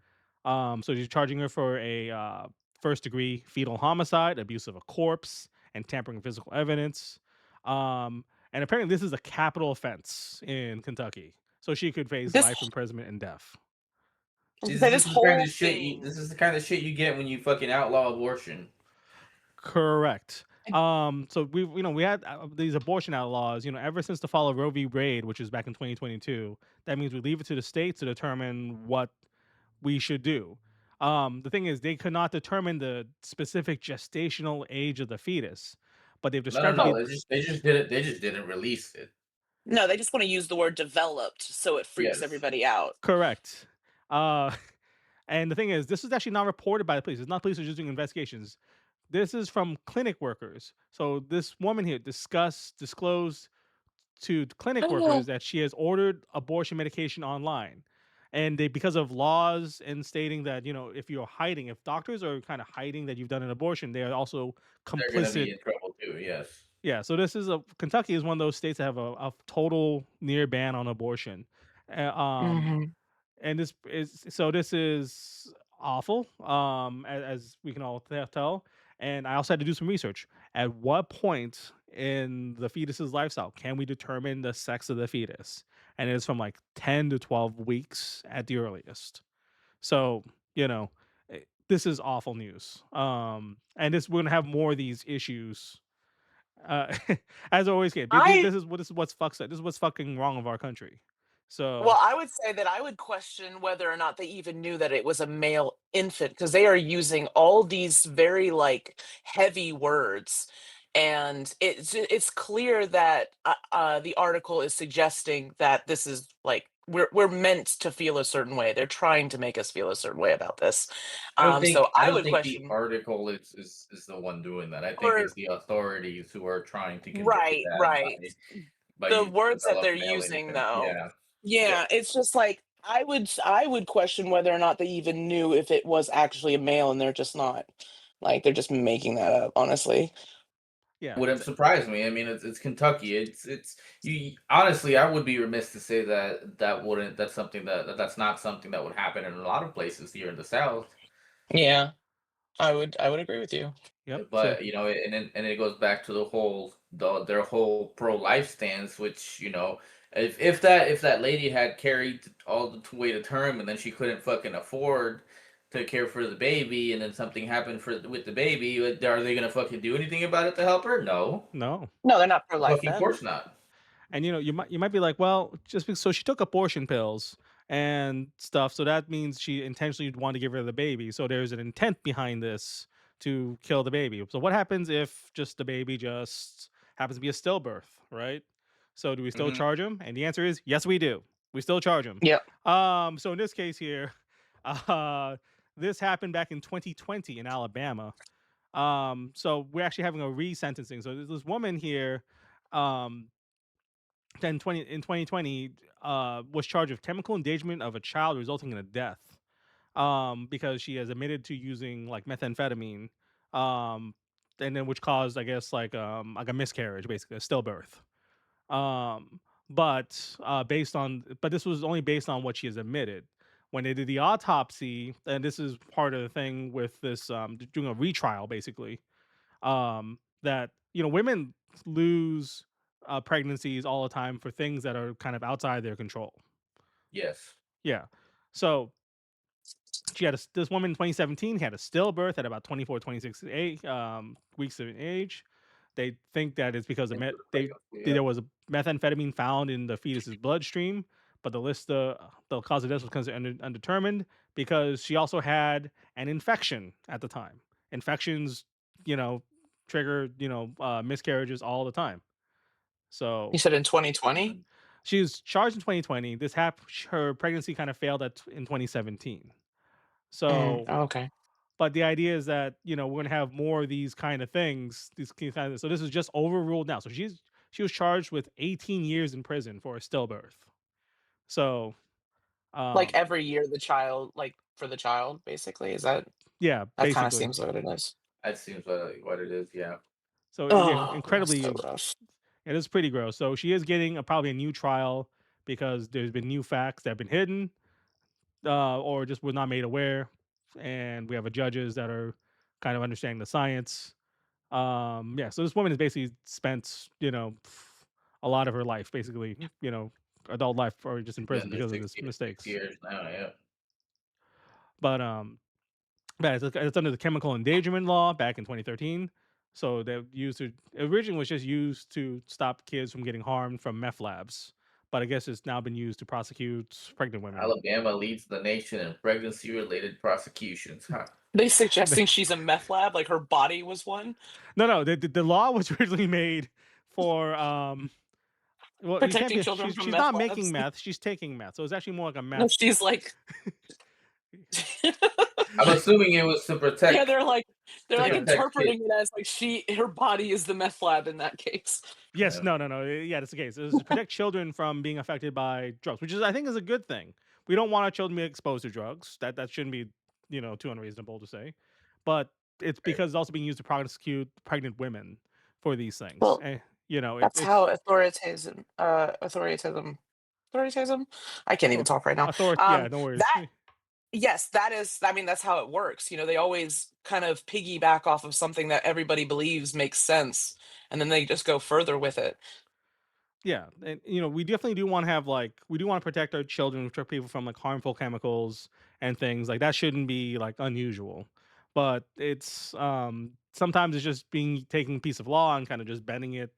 S1: So she's charging her for a first degree fetal homicide, abuse of a corpse, and tampering with physical evidence. Um, and apparently, this is a capital offense in Kentucky. So she could face
S3: This
S1: life imprisonment and death.
S3: this whole thing.
S2: This is the kind of shit you get when you fucking outlaw abortion.
S1: Correct. So we had these abortion outlaws, ever since the fall of Roe v. Wade, which is back in 2022. That means we leave it to the states to determine what we should do. The thing is, they could not determine the specific gestational age of the fetus, but they've
S2: No, no,
S1: described it
S2: no.
S1: being
S2: They just did it. They just didn't release it.
S3: No, they just want to use the word developed so it freaks
S2: Yes.
S3: everybody out.
S1: correct. Uh, and the thing is, this is actually not reported by the police. It's not police who are just doing investigations. This is from clinic workers. So this woman here disclosed to clinic workers that she has ordered abortion medication online. And they, because of laws and stating that, if doctors are kind of hiding that you've done an abortion, they are also
S2: They're gonna be
S1: complicit.
S2: in trouble too. Yes.
S1: Yeah. So Kentucky is one of those states that have a total near ban on abortion. Uh, um,
S3: Mhm.
S1: and this is awful, as we can all tell. And I also had to do some research. At what point in the fetus's lifestyle can we determine the sex of the fetus? And it's from like 10 to 12 weeks at the earliest. So, this is awful news. And we're gonna have more of these issues, uh as always get.
S3: I
S1: This is what's fucks this is what's fucking wrong with our country. So
S3: Well, I would say that I would question whether or not they even knew that it was a male infant because they are using all these very like heavy words, and it's clear that the article is suggesting that this is like we're meant to feel a certain way. They're trying to make us feel a certain way about this. So
S2: I
S3: I
S2: don't
S3: would
S2: think the
S3: question.
S2: article is the one doing that. I think
S3: Or
S2: it's the authorities who are trying to convey
S3: right,
S2: that
S3: right.
S2: by
S3: The
S2: using
S3: words that they're
S2: developed male
S3: using
S2: infant.
S3: though.
S2: Yeah. Yeah.
S3: Yeah, it's just like I would question whether or not they even knew if it was actually a male and they're just not. Like they're just making that up, honestly.
S1: Yeah,
S2: Wouldn't surprise me. I mean, it's Kentucky. It's you. Honestly, I would be remiss to say that that's something that's not something that would happen in a lot of places here in the South.
S3: Yeah, I would agree with you.
S1: yep. So
S2: But and it goes back to their whole pro life stance, which if that lady had carried all the way to term and then she couldn't fucking afford to care for the baby, and then something happened with the baby, are they gonna fucking do anything about it to help her? No,
S1: no.
S3: No, they're not pro-life
S2: fucking
S3: then.
S2: course not.
S1: And you might be like, well, just because so she took abortion pills and stuff, so that means she intentionally wanted to give her the baby. So there's an intent behind this to kill the baby. So what happens if just the baby just happens to be a stillbirth, right? So do we still
S2: Hmm.
S1: charge him? And the answer is yes, we do. We still charge him.
S3: Yep.
S1: So in this case here, uh, this happened back in 2020 in Alabama. So we're actually having a resentencing. So there's this woman here. Um, then 2020 was charged with chemical endangerment of a child resulting in a death because she has admitted to using like methamphetamine um and then which caused I guess like a miscarriage, basically a stillbirth. um but this was only based on what she has admitted. When they did the autopsy, and this is part of the thing with this doing a retrial basically, that women lose pregnancies all the time for things that are kind of outside their control.
S2: Yes.
S1: Yeah. So this woman in 2017 had a stillbirth at about 24, 26 weeks of age. They think that it's because of
S2: Yeah.
S1: there was a methamphetamine found in the fetus's bloodstream, but the cause of death was considered undetermined because she also had an infection at the time. Infections, you know, trigger miscarriages all the time.
S3: You
S1: So
S3: said in 2020?
S1: she was charged in 2020. Her pregnancy kind of failed in 2017. So
S3: Okay.
S1: but the idea is that, we're gonna have more of these kind of things, so this is just overruled now. So she was charged with 18 years in prison for a stillbirth. So,
S3: Like
S1: um,
S3: every year the child, like for the child, basically, is
S1: yeah,
S3: that kind of
S1: basically.
S3: seems what it is.
S2: That seems what it is. Yeah.
S1: So yeah,
S3: Oh, that's so
S1: incredibly,
S3: rough.
S1: it is pretty gross. So she is getting probably a new trial because there's been new facts that have been hidden, or just were not made aware, and we have a judges that are kind of understanding the science. Yeah, so this woman has basically spent, a lot of her life, basically, adult life, or just in
S2: She's
S1: prison
S2: been there
S1: because of this
S2: 6
S1: mistakes.
S2: years now. Yeah.
S1: But yeah, it's under the chemical endangerment law back in 2013. So they used to originally was just used to stop kids from getting harmed from meth labs, but I guess it's now been used to prosecute pregnant women.
S2: Alabama leads the nation in pregnancy-related prosecutions. Huh.
S3: They suggesting she's a meth lab, like her body was one?
S1: No, no, the law was originally made for well, you can't
S3: Protecting
S1: be.
S3: children from
S1: She's
S3: meth
S1: not making
S3: labs?
S1: meth. She's taking meth. So it's actually more like a
S3: No,
S1: meth.
S3: she's like
S2: I'm assuming it was
S3: Yeah, they're
S2: to
S3: like
S1: Yeah.
S2: protect kids.
S3: interpreting it as like her body is the meth lab in that case.
S1: Yes.
S2: Yeah.
S1: No. No. No. Yeah, that's the case. It's to protect children from being affected by drugs, which is I think is a good thing. We don't want our children to be exposed to drugs. That shouldn't be too unreasonable to say, but it's
S2: Right.
S1: because it's also being used to prosecute pregnant women for these things.
S3: Well,
S1: And
S3: that's how
S1: it's
S3: authoritism? I can't even talk right now.
S1: authority. Yeah. No worries.
S3: That Yes, that is, I mean, that's how it works. They always kind of piggyback off of something that everybody believes makes sense, and then they just go further with it.
S1: Yeah, and we definitely do want to have we do want to protect our children, protect people from like harmful chemicals and things like that. Shouldn't be like unusual, but it's sometimes it's just being taking a piece of law and kind of just bending it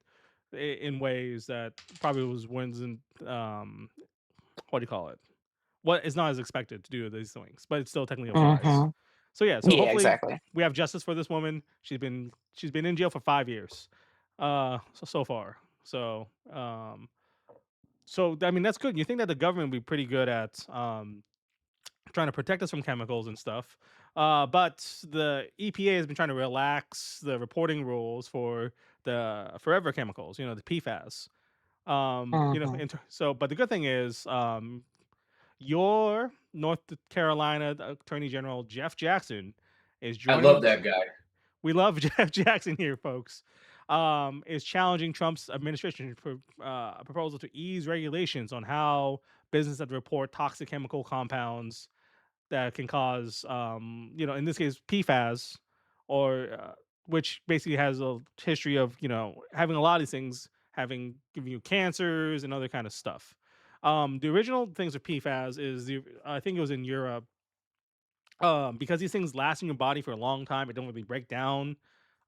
S1: in ways that probably wasn't what do you call it? What is not as expected to do these things, but it still technically applies.
S3: Mhm.
S1: So yeah, so
S3: Yeah,
S1: hopefully
S3: exactly.
S1: we have justice for this woman. She's been in jail for 5 years, so far. So I mean that's good. You think that the government would be pretty good at trying to protect us from chemicals and stuff, but the EPA has been trying to relax the reporting rules for the forever chemicals. The PFAS.
S3: Mhm.
S1: But the good thing is, your North Carolina Attorney General Jeff Jackson is
S2: I love
S1: joining.
S2: that guy.
S1: we love Jeff Jackson here, folks, is challenging Trump's administration for a proposal to ease regulations on how businesses that report toxic chemical compounds that can cause, in this case, PFAS, or which basically has a history of having a lot of these things having giving you cancers and other kind of stuff. The original things with PFAS is I think it was in Europe, because these things last in your body for a long time, it don't really break down.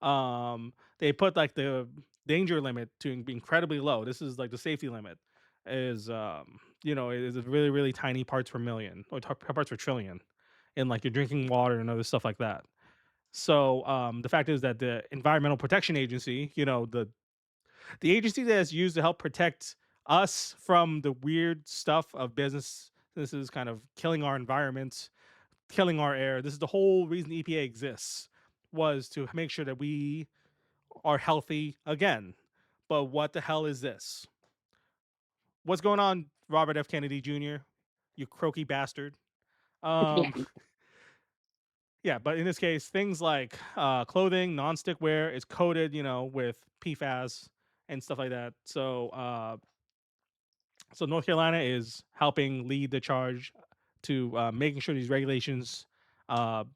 S1: They put like the danger limit to be incredibly low. This is like the safety limit is is a really really tiny parts per million or parts per trillion in like your drinking water and other stuff like that. So the fact is that the Environmental Protection Agency, the agency that is used to help protect us from the weird stuff of business, this is kind of killing our environment, killing our air. This is the whole reason the EPA exists, was to make sure that we are healthy again. But what the hell is this? What's going on, Robert F. Kennedy Jr., you croaky bastard?
S3: Yeah.
S1: Um, yeah, but in this case, things like clothing, non-stick wear is coated, with PFAS and stuff like that. So North Carolina is helping lead the charge to making sure these regulations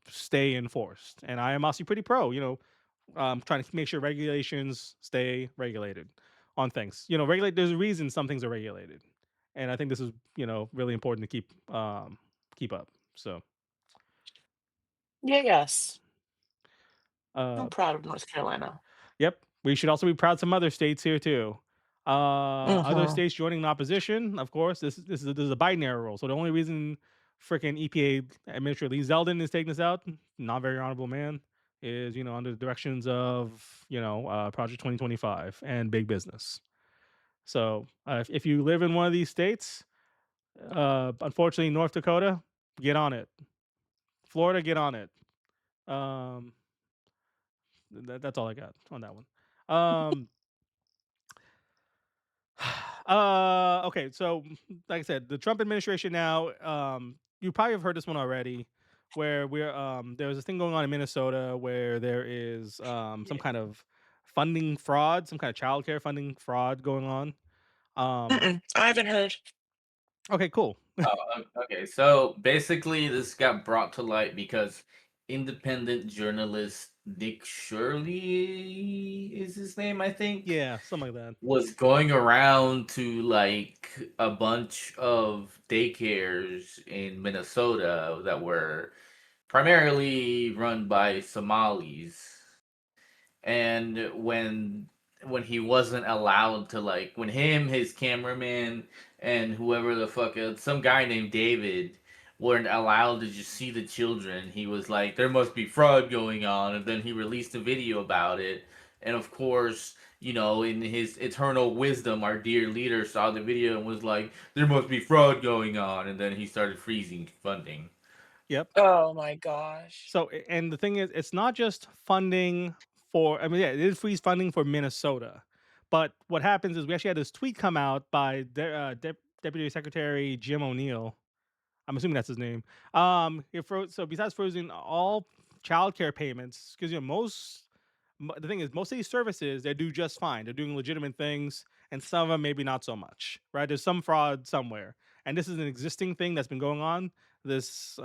S1: stay enforced. And I am also pretty pro, trying to make sure regulations stay regulated on things. Regulate. There's a reason some things are regulated, and I think this is really important to keep up. So,
S3: Yeah, yes. I'm
S1: uh,
S3: proud of North Carolina.
S1: yep, we should also be proud of some other states here too. Other
S3: Hmm.
S1: states joining the opposition, of course. This is a Biden era rule. So the only reason freaking EPA Administrator Lee Zeldin is taking this out, not very honorable man, is under the directions of Project 2025 and big business. So if you live in one of these states, unfortunately, North Dakota, get on it. Florida, get on it. Um, that's all I got on that one. Um, okay, so like I said, the Trump administration now, you probably have heard this one already, where there's this thing going on in Minnesota where there is some kind of funding fraud, some kind of childcare funding fraud going on. Um,
S3: Mm-mm, I haven't heard.
S1: okay, cool.
S2: Okay. So basically, this got brought to light because independent journalist Dick Shirley is his name, I think,
S1: Yeah, something like that.
S2: was going around to like a bunch of daycares in Minnesota that were primarily run by Somalis. And when he wasn't allowed to, like, when him, his cameraman, and whoever the fuck else, some guy named David, weren't allowed to just see the children, he was like, there must be fraud going on. And then he released a video about it. And of course, in his eternal wisdom, our dear leader saw the video and was like, there must be fraud going on. And then he started freezing funding.
S1: Yep.
S3: Oh my gosh.
S1: So, and the thing is, it's not just funding for. I mean, yeah, it is freeze funding for Minnesota, but what happens is we actually had this tweet come out by Deputy Secretary Jim O'Neill. I'm assuming that's his name. So besides frozen all childcare payments, because the thing is, most of these services they do just fine. They're doing legitimate things, and some of them maybe not so much. Right? There's some fraud somewhere, and this is an existing thing that's been going on. This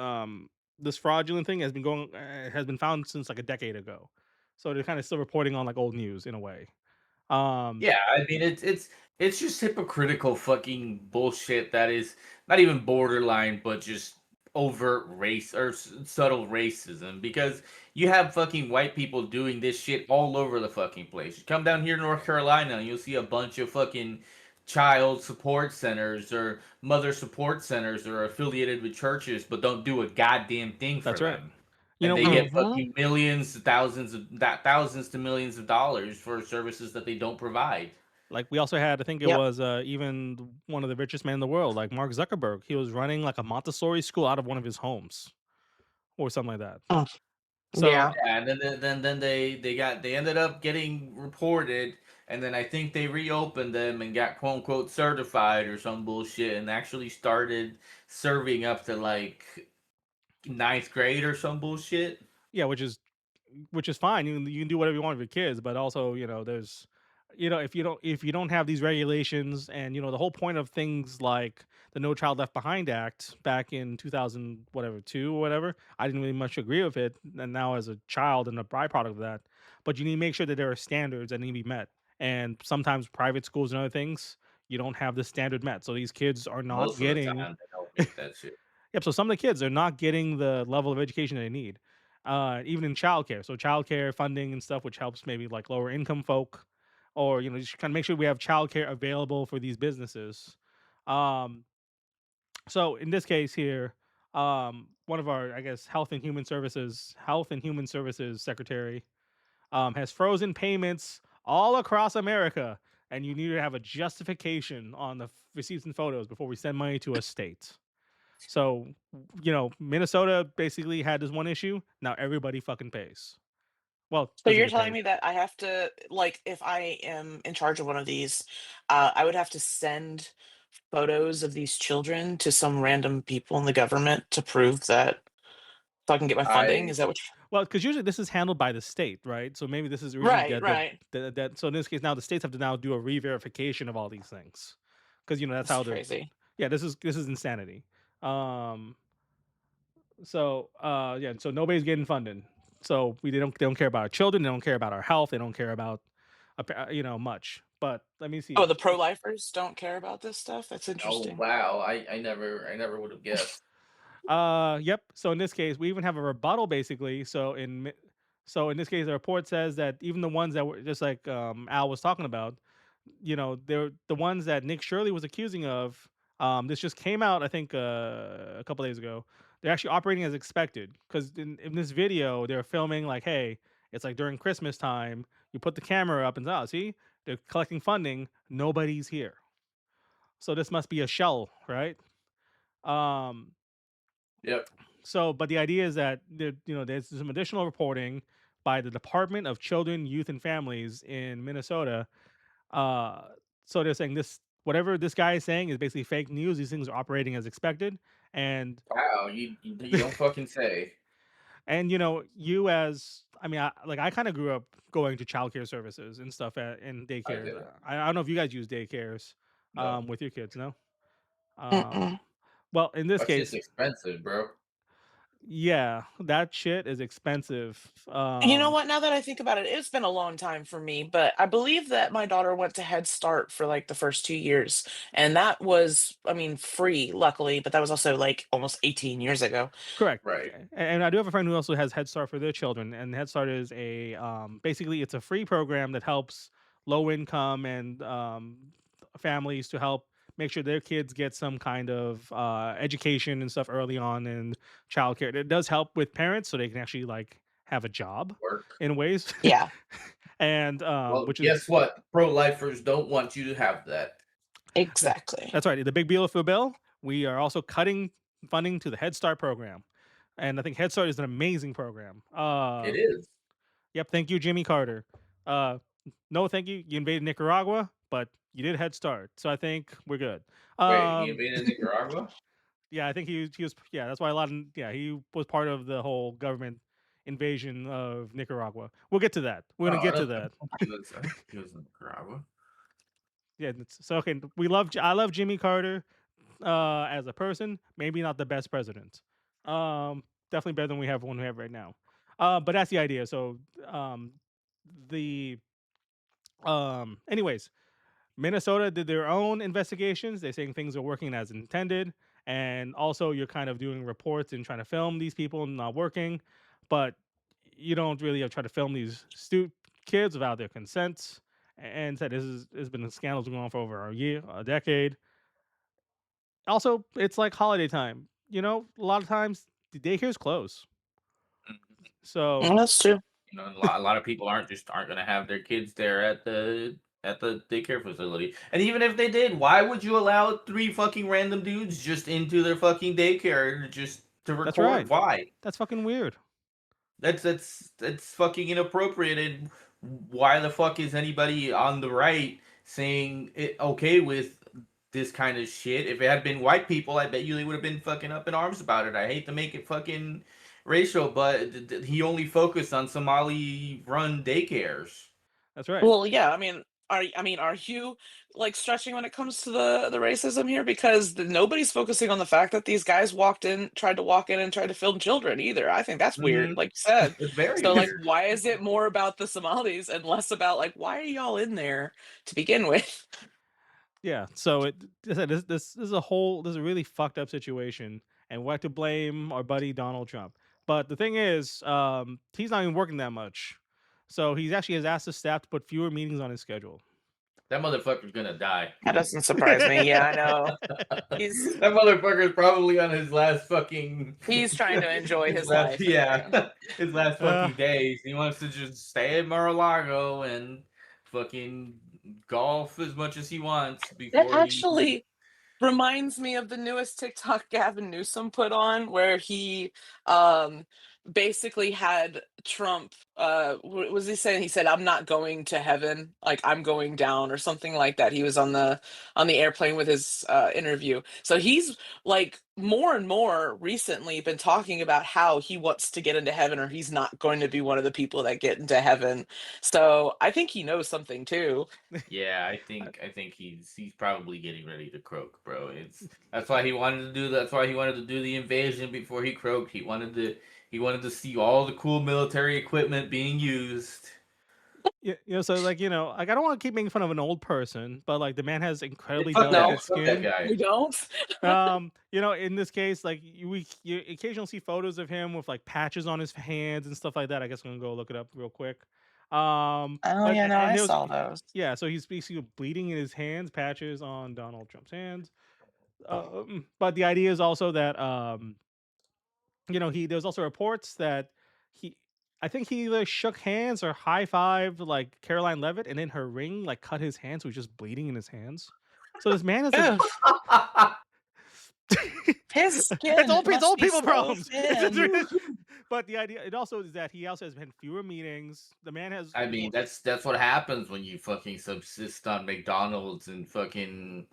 S1: fraudulent thing has been found since like a decade ago. So they're kind of still reporting on like old news in a way. Um,
S2: Yeah, I mean it's just hypocritical fucking bullshit that is not even borderline, but just overt race or subtle racism. Because you have fucking white people doing this shit all over the fucking place. You come down here to North Carolina, and you'll see a bunch of fucking child support centers or mother support centers that are affiliated with churches, but don't do a goddamn thing for
S1: that's right.
S2: them.
S1: You
S2: And
S1: know,
S2: they
S1: we
S2: get
S3: Hmm.
S2: fucking millions, thousands to millions of dollars for services that they don't provide.
S1: Like we also had, I think it
S3: Yep.
S1: was even one of the richest men in the world, like Mark Zuckerberg. He was running like a Montessori school out of one of his homes or something like that.
S3: Mm.
S1: So
S3: Yeah.
S2: Yeah, and then they ended up getting reported, and then I think they reopened them and got quote unquote certified or some bullshit, and actually started serving up to like ninth grade or some bullshit.
S1: yeah, which is which is fine. You can do whatever you want with your kids, but also, there's, if you don't have these regulations, and the whole point of things like the No Child Left Behind Act back in 2000 whatever 2 or whatever, I didn't really much agree with it, and now as a child and a byproduct of that, but you need to make sure that there are standards that need to be met, and sometimes private schools and other things, you don't have the standard met, so these kids are not
S2: Most of the
S1: getting.
S2: time, they don't meet that shit.
S1: Yep. So some of the kids are not getting the level of education they need, even in childcare. So childcare funding and stuff, which helps maybe like lower income folk, or just kind of make sure we have childcare available for these businesses. Um, so in this case here, one of our, I guess, Health and Human Services Secretary, has frozen payments all across America, and you need to have a justification on the receipts and photos before we send money to a state. So, Minnesota basically had this one issue. Now everybody fucking pays. Well,
S3: So
S1: doesn't
S3: you're
S1: get
S3: telling
S1: paid.
S3: me that I have to, like, if I am in charge of one of these, I would have to send photos of these children to some random people in the government to prove that so I can get my funding?
S2: I
S3: Is that what you
S1: Well, because usually this is handled by the state, right? So maybe this is originally
S3: Right, right.
S1: that. So in this case, now the states have to now do a re-verification of all these things, because that's
S3: That's
S1: how the.
S3: crazy.
S1: Yeah, this is insanity. Um. So yeah, so nobody's getting funded. So they don't care about our children. They don't care about our health. They don't care about, much. But let me
S3: Oh,
S1: see.
S3: the pro-lifers don't care about this stuff? That's
S2: Oh
S3: interesting.
S2: wow, I never would have guessed.
S1: Yep. So in this case, we even have a rebuttal basically. So in this case, the report says that even the ones that were just like Al was talking about, they're the ones that Nick Shirley was accusing of. This just came out, I think, a couple days ago. They're actually operating as expected, because in this video they're filming like, hey, it's like during Christmas time. You put the camera up and see they're collecting funding. Nobody's here, so this must be a shell, right? Um,
S2: Yep.
S1: So, but the idea is that there's some additional reporting by the Department of Children, Youth, and Families in Minnesota. Uh, so they're saying this whatever this guy is saying is basically fake news. These things are operating as expected, and
S2: Wow, you don't fucking say.
S1: you as I mean, I kind of grew up going to childcare services and stuff in
S2: I
S1: daycares.
S2: didn't.
S1: I don't know if you guys use daycares
S2: No,
S1: with your kids, no.
S3: Mm-mm.
S1: Well, in this
S2: that shit's
S1: case,
S2: expensive, bro.
S1: yeah, that shit is expensive.
S3: You know what? Now that I think about it, it's been a long time for me, but I believe that my daughter went to Head Start for like the first 2 years. And that was, I mean, free, luckily, but that was also like almost 18 years ago.
S1: Correct.
S2: Right.
S1: And I do have a friend who also has Head Start for their children, and Head Start is a basically it's a free program that helps low income and families to help make sure their kids get some kind of education and stuff early on in childcare. It does help with parents so they can actually like have a job
S2: Work.
S1: in ways,
S3: Yeah,
S1: and
S2: Well,
S1: which is
S2: guess what? Pro-lifers don't want you to have that.
S3: exactly.
S1: that's right. The big beautiful bill. We are also cutting funding to the Head Start program, and I think Head Start is an amazing program.
S2: It is.
S1: Yep. Thank you, Jimmy Carter. Uh, no, thank you. You invaded Nicaragua, but you did Head Start, so I think we're good.
S2: Wait, he
S1: Um,
S2: invaded Nicaragua?
S1: yeah, I think he was yeah. That's why a lot of yeah he was part of the whole government invasion of Nicaragua. We'll get to that. We're gonna
S2: Oh,
S1: get to
S2: I
S1: that.
S2: don't think he was. I don't think he was in Nicaragua.
S1: Yeah. So okay, I love Jimmy Carter as a person. Maybe not the best president. Definitely better than we have one we have right now. But that's the idea. So the anyways, Minnesota did their own investigations. They're saying things are working as intended. And also, you're kind of doing reports and trying to film these people not working. But you don't really try to film these kids without their consent. And said has been scandals going on for over a year, a decade. Also, it's like holiday time. A lot of times the daycare's close.
S2: Mhm.
S1: So
S3: That's true.
S2: A lot of people aren't gonna have their kids there at the daycare facility. And even if they did, why would you allow three fucking random dudes just into their fucking daycare just to
S1: that's right.
S2: record? Why?
S1: That's fucking weird.
S2: That's fucking inappropriate. And why the fuck is anybody on the right saying it okay with this kind of shit? If it had been white people, I bet you they would have been fucking up in arms about it. I hate to make it fucking racial, but he only focused on Somali-run daycares.
S1: That's right.
S3: Well, yeah, are you like stretching when it comes to the racism here? Because nobody's focusing on the fact that these guys tried to walk in and tried to film children either. I think that's weird,
S2: Hmm.
S3: like you said.
S2: It's very
S3: So, like,
S2: weird.
S3: why is it more about the Somalis and less about like why are y'all in there to begin with?
S1: Yeah. So this is a whole this is a really fucked up situation, and we're to blame our buddy Donald Trump. But the thing is, he's not even working that much, so he's actually has asked his staff to put fewer meetings on his schedule.
S2: That motherfucker's gonna die.
S3: That doesn't surprise me. Yeah, I know. He's
S2: That motherfucker's probably on his last fucking
S3: he's trying to enjoy
S2: his
S3: his
S2: last
S3: life.
S2: yeah
S3: Yeah.
S2: his last
S1: uh,
S2: fucking days. He wants to just stay at Mar-a-Lago and fucking golf as much as he wants
S3: That
S2: before he.
S3: actually reminds me of the newest TikTok Gavin Newsom put on where he um basically had Trump what was he saying? He said, "I'm not going to heaven, like I'm going down," or something like that. He was on the airplane with his interview. So he's like more and more recently been talking about how he wants to get into heaven or he's not going to be one of the people that get into heaven. So I think he knows something too.
S2: Yeah, I think he's probably getting ready to croak, bro. That's why he wanted to do that's why he wanted to do the invasion before he croaked. He wanted to see all the cool military equipment being used.
S1: yeah, so like like I don't want to keep making fun of an old person, but like the man has incredibly
S2: Fuck
S3: No,
S1: delicate
S2: that. Fuck that
S1: skin.
S2: guy.
S3: I don't.
S1: In this case, like you occasionally see photos of him with like patches on his hands and stuff like that. I guess I'm gonna go look it up real quick.
S3: Oh
S1: But
S3: yeah, no,
S1: and
S3: I
S1: there was
S3: saw those.
S1: yeah, so he's basically bleeding in his hands, patches on Donald Trump's hands. But the idea is also that he there's also reports that he I think he either shook hands or high fived like Caroline Levitt, and in her ring like cut his hands, so he's just bleeding in his hands. So this man is like
S3: Ugh, his
S1: it's
S3: skin must
S1: old
S3: be
S1: people
S3: so
S1: problems.
S3: thin.
S1: But the idea it also is that he also has been fewer meetings. The man has
S2: I mean, that's what happens when you fucking subsist on McDonald's and fucking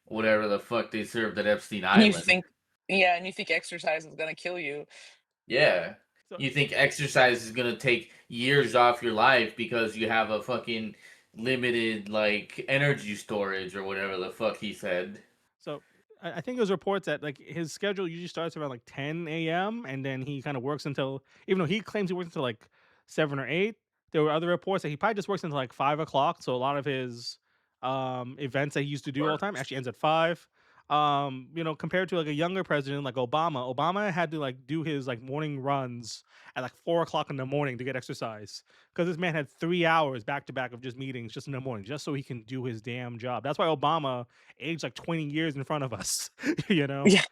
S2: whatever the fuck they served at Epstein
S3: And you
S2: Island.
S3: think, yeah, and you think exercise is gonna kill you.
S2: Yeah.
S1: so
S2: You think exercise is gonna take years off your life because you have a fucking limited like energy storage or whatever the fuck he said.
S1: So I think there's reports that like his schedule usually starts around like 10 a.m. and then he kind of works until even though he claims he works until like 7 or 8. There were other reports that he probably just works until like 5 o'clock. So a lot of his events that he used to do all the time
S2: Works.
S1: actually ends at 5. Compared to like a younger president like Obama, Obama had to like do his like morning runs at like 4 o'clock in the morning to get exercise because this man had 3 hours back to back of just meetings just in the morning just so he can do his damn job. That's why Obama aged like 20 years in front of us, you know?
S3: Yeah,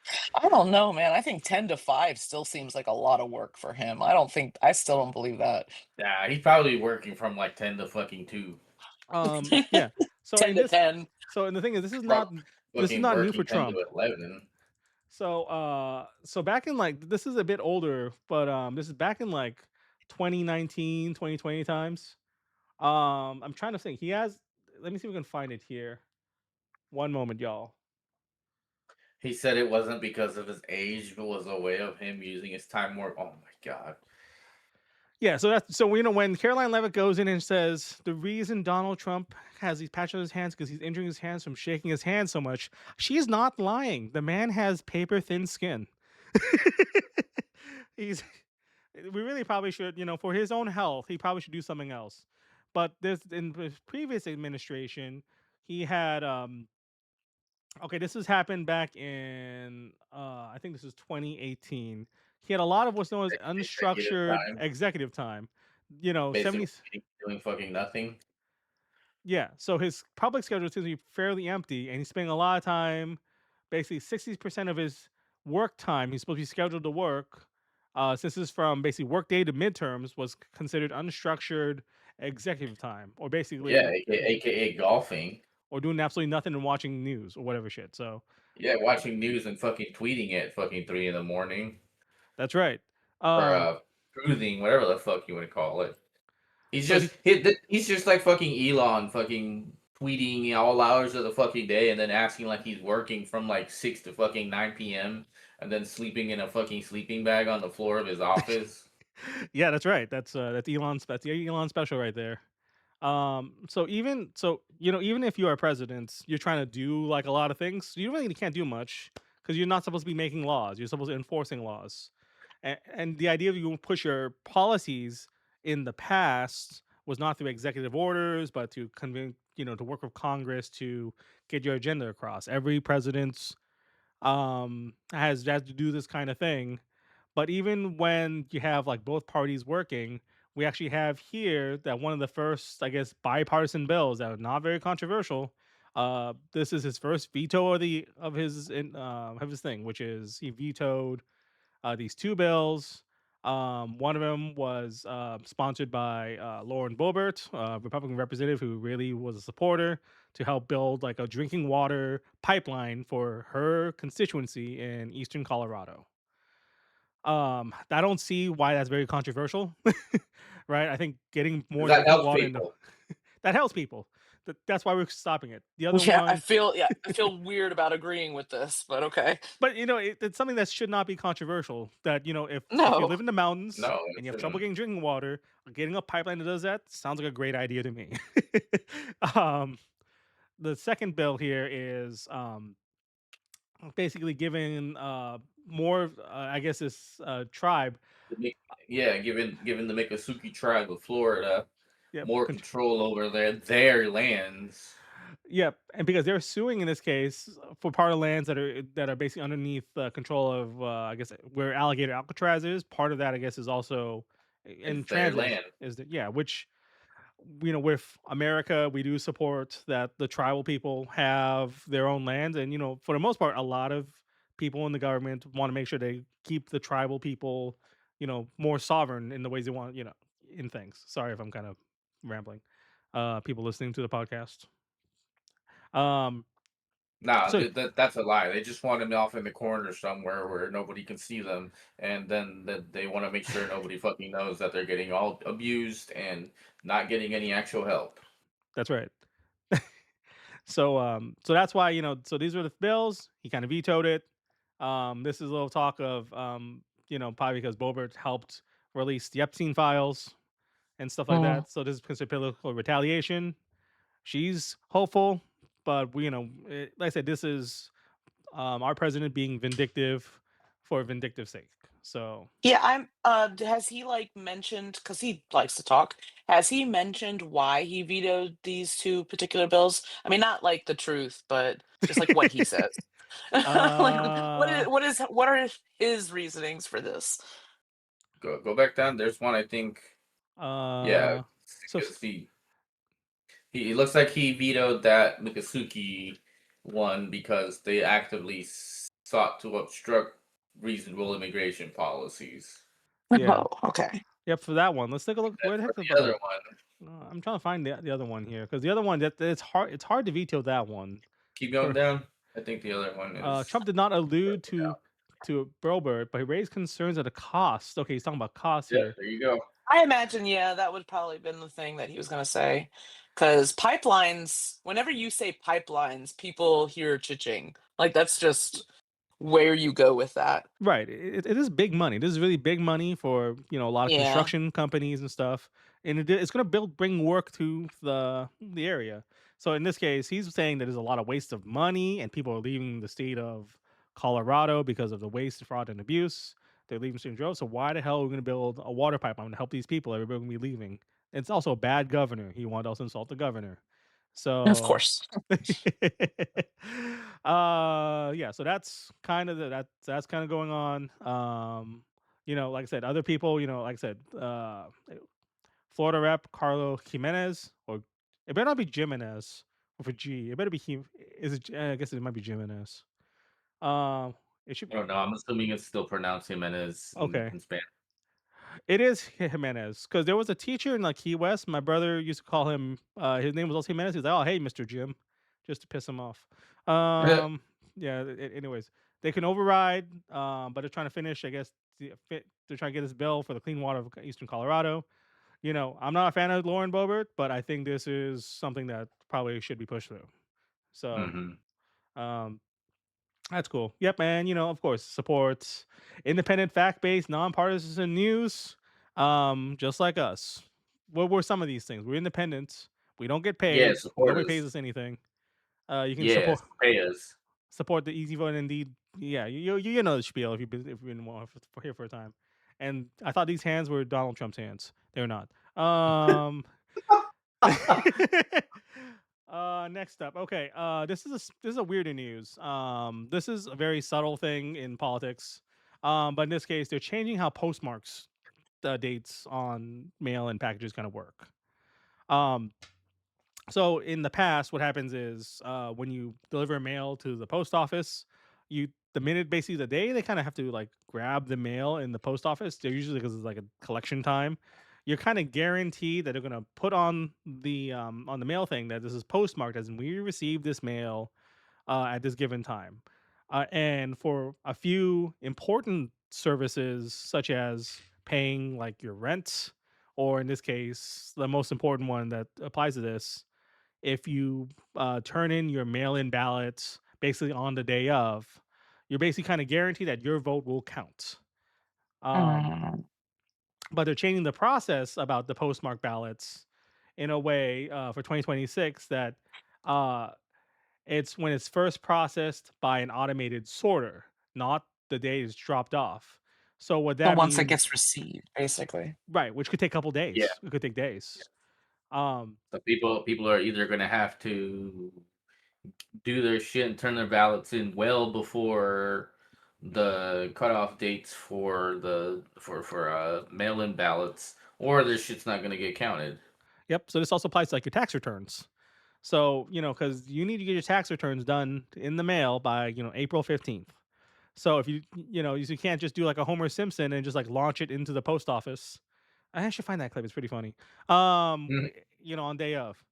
S3: I don't know, man. I think 10 to 5 still seems like a lot of work for him. I still don't believe that.
S2: Yeah, he's probably working from like 10 to fucking 2.
S1: Yeah. So
S3: 10
S1: in
S3: to
S1: this
S3: 10.
S1: so and the thing is
S2: Prob-
S1: this is
S2: Fucking
S1: not new
S2: working
S1: for
S2: 10 to
S1: Trump.
S2: 11.
S1: So back in like this is a bit older, but this is back in like 2019, 2020 times. I'm trying to think. He has let me see if we can find it here. One moment, y'all.
S2: He said it wasn't because of his age, but was a way of him using his time more. Oh my god.
S1: Yeah, when Caroline Levitt goes in and says the reason Donald Trump has these patches on his hands because he's injuring his hands from shaking his hands so much, she's not lying. The man has paper thin skin. He's we really probably should, for his own health, he probably should do something else. But this in his previous administration, he had okay, this has happened back in I think this is 2018. He had a lot of what's known as
S2: Executive
S1: unstructured
S2: time.
S1: executive time.
S2: Basically
S1: 70
S2: doing fucking nothing.
S1: Yeah, so his public schedule seems to be fairly empty, and he's spending a lot of time, basically 60% of his work time he's supposed to be scheduled to work. Since this is from basically workday to midterms, was considered unstructured executive time, or
S2: Yeah,
S1: basically,
S2: aka golfing.
S1: or doing absolutely nothing and watching news or whatever shit. So
S2: Yeah, watching news and fucking tweeting at fucking 3 in the morning.
S1: that's right.
S2: Or
S1: Um,
S2: cruising, whatever the fuck you want to call it. He's
S1: so
S2: just
S1: he,
S2: he's just like fucking Elon, fucking tweeting all hours of the fucking day, and then asking like he's working from like 6 to fucking 9 p.m. and then sleeping in a fucking sleeping bag on the floor of his office.
S1: Yeah, that's right. That's the Elon special right there. Even if you are president, you're trying to do like a lot of things. You really can't do much because you're not supposed to be making laws. You're supposed to enforcing laws, and the idea of you push your policies in the past was not through executive orders, but to convince to work with Congress to get your agenda across. Every president has to do this kind of thing, but even when you have like both parties working, we actually have here that one of the first, I guess, bipartisan bills that are not very controversial. This is his first veto of his thing, which is he vetoed these two bills. One of them was sponsored by Lauren Boebert, a Republican representative who really was a supporter to help build like a drinking water pipeline for her constituency in eastern Colorado. I don't see why that's very controversial, right? I think getting more
S2: That
S1: drinking
S2: helps
S1: water into
S2: people.
S1: that helps people. That's why we're stopping it. The other
S3: Yeah,
S1: one,
S3: I feel weird about agreeing with this, but okay.
S1: but it's something that should not be controversial. That if you
S3: No.
S1: live in the mountains
S2: No,
S1: and
S2: it
S1: you have trouble
S2: shouldn't.
S1: getting drinking water, getting a pipeline that does that sounds like a great idea to me. um, the second bill here is basically giving more, I guess, this tribe,
S2: The Mi- Yeah, given the Miccosukee tribe of Florida
S1: yeah,
S2: more control over their lands.
S1: yep, and because they're suing in this case for part of lands that are basically underneath the control of, I guess, where alligator Alcatraz is. Part of that, I guess, is also in
S2: It's their
S1: transit.
S2: land.
S1: Is that yeah? Which with America, we do support that the tribal people have their own lands, and for the most part, a lot of people in the government want to make sure they keep the tribal people, more sovereign in the ways they want, in things. Sorry if I'm kind of rambling. People listening to the podcast. Um,
S2: Nah,
S1: so
S2: that's a lie. They just want them off in the corner somewhere where nobody can see them, and then they want to make sure nobody fucking knows that they're getting all abused and not getting any actual help.
S1: that's right. So that's why so these were the bills. He kind of vetoed it. This is a little talk of probably because Bobert helped release the Epstein files and stuff like
S3: Mm.
S1: that. So this is considered political retaliation. She's hopeful, but like I said, this is our president being vindictive for vindictive sake. So
S3: Yeah, has he like mentioned, because he likes to talk, has he mentioned why he vetoed these two particular bills? I mean, not like the truth, but just like what he says. Like
S1: uh
S3: what are his reasonings for this?
S2: Go back down. There's one I think. Yeah,
S1: uh so
S2: because he looks like he vetoed that Miccosukee one because they actively sought to obstruct reasonable immigration policies.
S1: yeah.
S3: Oh, okay.
S1: Yep, for that one. Let's take a look.
S2: And
S1: Where the
S2: for
S1: heck the
S2: the other
S1: other?
S2: one,
S1: I'm trying to find the other one here because the other one that it's hard. It's hard to veto that one.
S2: keep going
S1: For
S2: down. I think the other one is
S1: Trump did not allude to Brobert, but he raised concerns at the cost. Okay, he's talking about costs
S2: yeah.
S1: here.
S2: There you go.
S3: I imagine, yeah, that would probably been the thing that he was gonna say. Because pipelines, whenever you say pipelines, people hear cha-ching. Like that's just where you go with that.
S1: Right. It is big money. This is really big money for a lot of
S3: Yeah.
S1: construction companies and stuff, and it's going to bring work to the area. So in this case, he's saying that there's a lot of waste of money, and people are leaving the state of Colorado because of the waste, fraud, and abuse. They're leaving St. Joe. So why the hell are we going to build a water pipeline to help these people? Everybody going to be leaving. It's also a bad governor. He wanted to also insult the governor.
S3: Of
S1: So
S3: course.
S1: yeah, so that's kind of that's kind of going on. Like I said, other people, like I said, Florida rep Carlo Jimenez, or it better not be Jimenez with a G. It better be is it I guess it might be Jimenez. Um it should
S2: I don't know. I'm assuming it's still pronounced Jimenez
S1: okay.
S2: in Spanish.
S1: It is Jimenez because there was a teacher in like Key West. My brother used to call him. His name was also Jimenez. He's like, "Oh, hey, Mister Jim," just to piss him off. Um, yeah. Anyways, they can override, but they're trying to finish. I guess they're trying to get this bill for the clean water of Eastern Colorado. I'm not a fan of Lauren Boebert, but I think this is something that probably should be pushed through. So,
S2: hmm
S1: um, That's cool. Yep, and of course, supports independent, fact-based, nonpartisan news, just like us. What were some of these things? We're independent. We don't get
S2: Yeah,
S1: paid.
S2: support
S1: Nobody pays
S2: us.
S1: us anything. You can
S2: Yes, pay us.
S1: support the easy vote. Indeed, yeah, you know the spiel if you've been here for a time. And I thought these hands were Donald Trump's hands. They're not. Next up. Okay. This is a weirder news. This is a very subtle thing in politics. But in this case, they're changing how postmarks dates on mail and packages kind of work. Um, so in the past, what happens is when you deliver mail to the post office, the minute basically the day they kind of have to like grab the mail in the post office. They're usually because it's like a collection time. You're kind of guaranteed that they're gonna put on the mail thing that this is postmarked as in we received this mail at this given time. And for a few important services, such as paying like your rent, or in this case, the most important one that applies to this, if you turn in your mail-in ballots basically on the day of, you're basically kind of guaranteed that your vote will count. Um,
S3: Mm.
S1: but they're changing the process about the postmark ballots in a way for 2026 that uh, it's when it's first processed by an automated sorter, not the day it's dropped off. So what
S3: So
S1: that
S3: once it
S1: means,
S3: gets received, basically.
S1: right, which could take a couple
S2: Yeah.
S1: days. It could take
S2: Yeah.
S1: days. Um,
S2: So people are either gonna have to do their shit and turn their ballots in well before the cutoff dates for mail-in ballots, or their shit's not gonna get counted.
S1: yep. So this also applies to like your tax returns. So, because you need to get your tax returns done in the mail by, April 15th. So if you can't just do like a Homer Simpson and just like launch it into the post office. I actually find that clip. It's pretty funny.
S2: Mhm.
S1: On day of.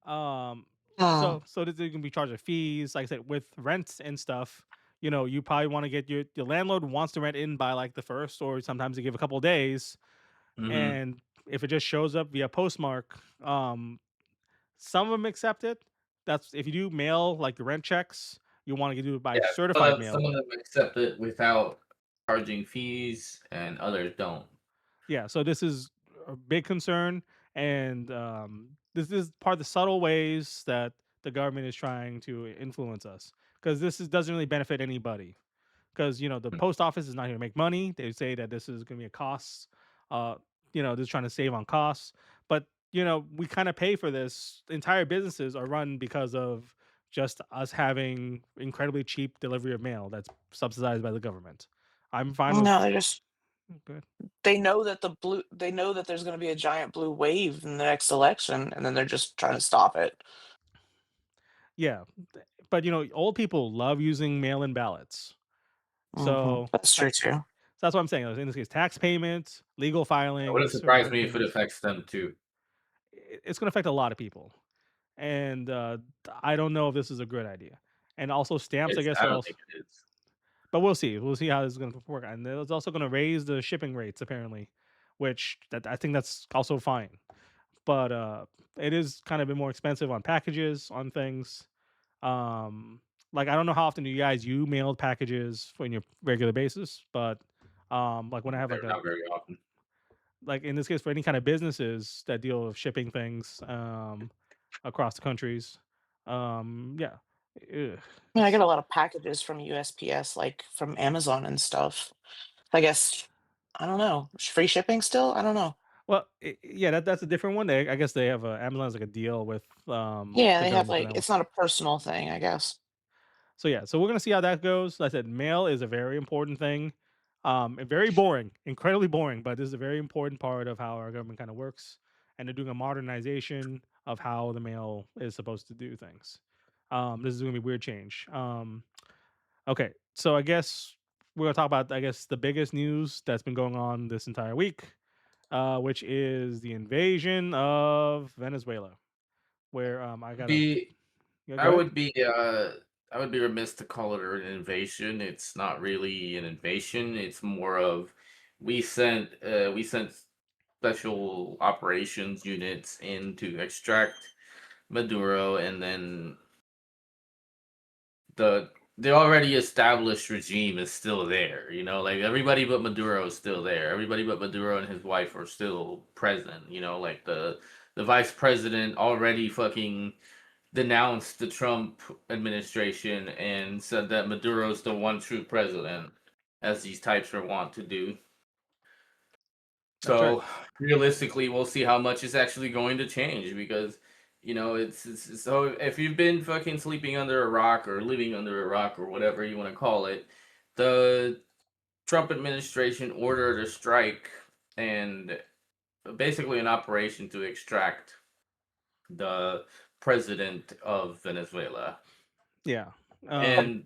S1: Um,
S3: Mm.
S1: so that you can be charged with fees. Like I said, with rents and stuff, you probably want to get your landlord wants to rent in by like the first, or sometimes they give a couple of days.
S2: Mhm.
S1: And if it just shows up via postmark, some of them accept it. That's if you do mail like your rent checks, you want to do it by
S2: Yeah,
S1: certified
S2: some
S1: mail.
S2: of them accept it without charging fees, and others don't.
S1: Yeah, so this is a big concern, and this is part of the subtle ways that the government is trying to influence us because doesn't really benefit anybody. Because the
S2: Mm.
S1: post office is not going to make money. They say that this is going to be a cost. Uh, they're trying to save on costs, but we kind of pay for this. Entire businesses are run because of just us having incredibly cheap delivery of mail that's subsidized by the government. I'm fine with.
S3: No,
S1: Good.
S3: they know that there's gonna be a giant blue wave in the next election, and then they're just trying to stop it.
S1: Yeah, but old people love using mail-in ballots.
S3: Mhm.
S1: So,
S3: That's true
S1: like,
S3: too.
S1: so that's what I'm saying. In this case, tax payments, legal
S2: It wouldn't
S1: filings, or
S2: surprise
S1: certain
S2: me if it
S1: things.
S2: affects them too.
S1: It's going to affect a lot of people, and I don't know if this is a good idea. And also stamps, I guess,
S2: I
S1: are
S2: don't
S1: also.
S2: think it is.
S1: But we'll see. We'll see how this is going to work. And it's also going to raise the shipping rates apparently, which I think that's also fine. But it is kind of been more expensive on packages on things. Um, like I don't know how often do you guys you mailed packages in your regular basis, but like when I have
S2: They're not very often.
S1: like in this case for any kind of businesses that deal with shipping things across the countries, yeah, ugh,
S3: I mean, I get
S1: it's
S3: a lot of packages from USPS, like, from Amazon and stuff. I guess I don't know, free shipping still? I don't know.
S1: well, yeah, that's a different one. I guess they have Amazon's like a deal with
S3: Yeah,
S1: the
S3: they have,
S1: government for
S3: like
S1: that one.
S3: it's not a personal thing, I guess.
S1: So yeah, so we're gonna see how that goes. Like I said, mail is a very important thing. And very boring, incredibly boring, but this is a very important part of how our government kind of works. And they're doing a modernization of how the mail is supposed to do things. This is gonna be a weird change. Okay, so I guess we're gonna talk about the biggest news that's been going on this entire week, which is the invasion of Venezuela. Where I gotta
S2: Be
S1: yeah,
S2: I
S1: go ahead.
S2: would be I would be remiss to call it an invasion. It's not really an invasion. It's more of we sent special operations units in to extract Maduro, and then the the already established regime is still there. Like everybody but Maduro is still there. Everybody but Maduro and his wife are still present. Like the vice president already fucking denounced the Trump administration and said that Maduro's the one true president, as these types are wont to do.
S1: That's right.
S2: So realistically, we'll see how much is actually going to change because it's so if you've been fucking sleeping under a rock or living under a rock or whatever you want to call it, the Trump administration ordered a strike and basically an operation to extract the president of Venezuela.
S1: Yeah.
S2: And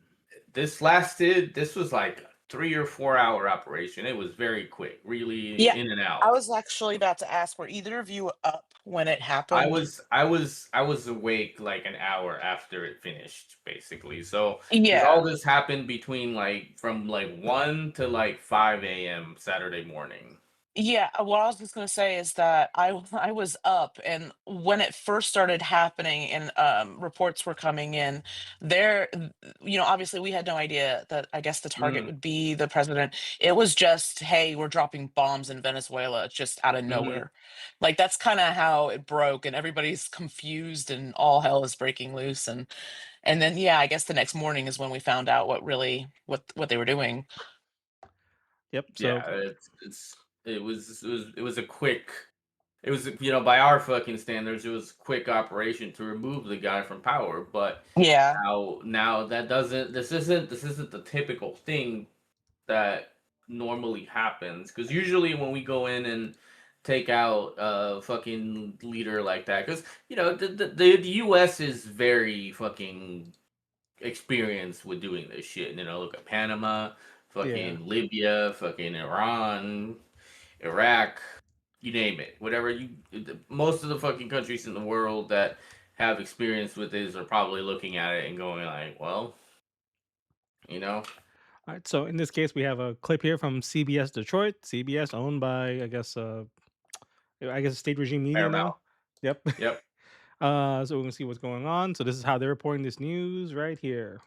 S2: this was like 3 or 4 hour operation. It was very quick, really
S3: Yeah,
S2: in and
S3: I
S2: out.
S3: was actually about to ask, were either of you up when it
S2: I
S3: happened?
S2: was I was I was awake like an hour after it finished, basically. So, because all
S3: Yeah.
S2: this happened between from like 1 to like 5 a.m. Saturday morning.
S3: Yeah, what I was just gonna say is that I was up, and when it first started happening and reports were coming in, obviously we had no idea that I guess the target
S2: Mm,
S3: would be the president. It was just, hey, we're dropping bombs in Venezuela just out of
S2: mhm.
S3: nowhere. Like that's kind of how it broke, and everybody's confused and all hell is breaking loose. And then yeah, I guess the next morning is when we found out what they were doing.
S1: Yep.
S2: Yeah,
S1: So
S2: it was a quick it was, by our fucking standards, it was a quick operation to remove the guy from power, but
S3: Yeah.
S2: now that doesn't this isn't the typical thing that normally happens because usually when we go in and take out a fucking leader like that, because the US is very fucking experienced with doing this shit. Look at Panama,
S1: yeah.
S2: fucking Libya, fucking Iran, Iraq, you name it. Whatever most of the fucking countries in the world that have experience with this are probably looking at it and going like, well, you know,
S1: All right. So in this case, we have a clip here from CBS Detroit. CBS owned by I guess state regime media
S2: Paramount.
S1: now. Yep.
S2: Yep.
S1: So we're gonna see what's going on. So this is how they're reporting this news right here.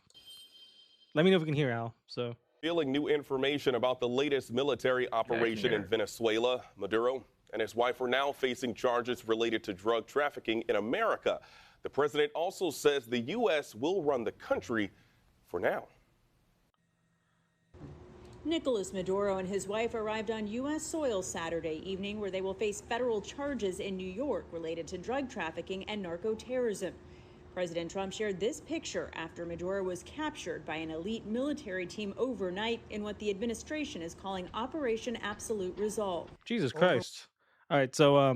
S1: Let me know if you can hear Al. So
S4: Revealing new information about the latest military
S2: Yeah, I can
S4: operation in
S2: hear.
S4: Venezuela. Maduro and his wife are now facing charges related to drug trafficking in America. The president also says the U.S. will run the country for now.
S5: Nicolas Maduro and his wife arrived on U.S. soil Saturday evening, where they will face federal charges in New York related to drug trafficking and narco-terrorism. President Trump shared this picture after Maduro was captured by an elite military team overnight in what the administration is calling Operation Absolute Resolve.
S1: Jesus Christ. All right. So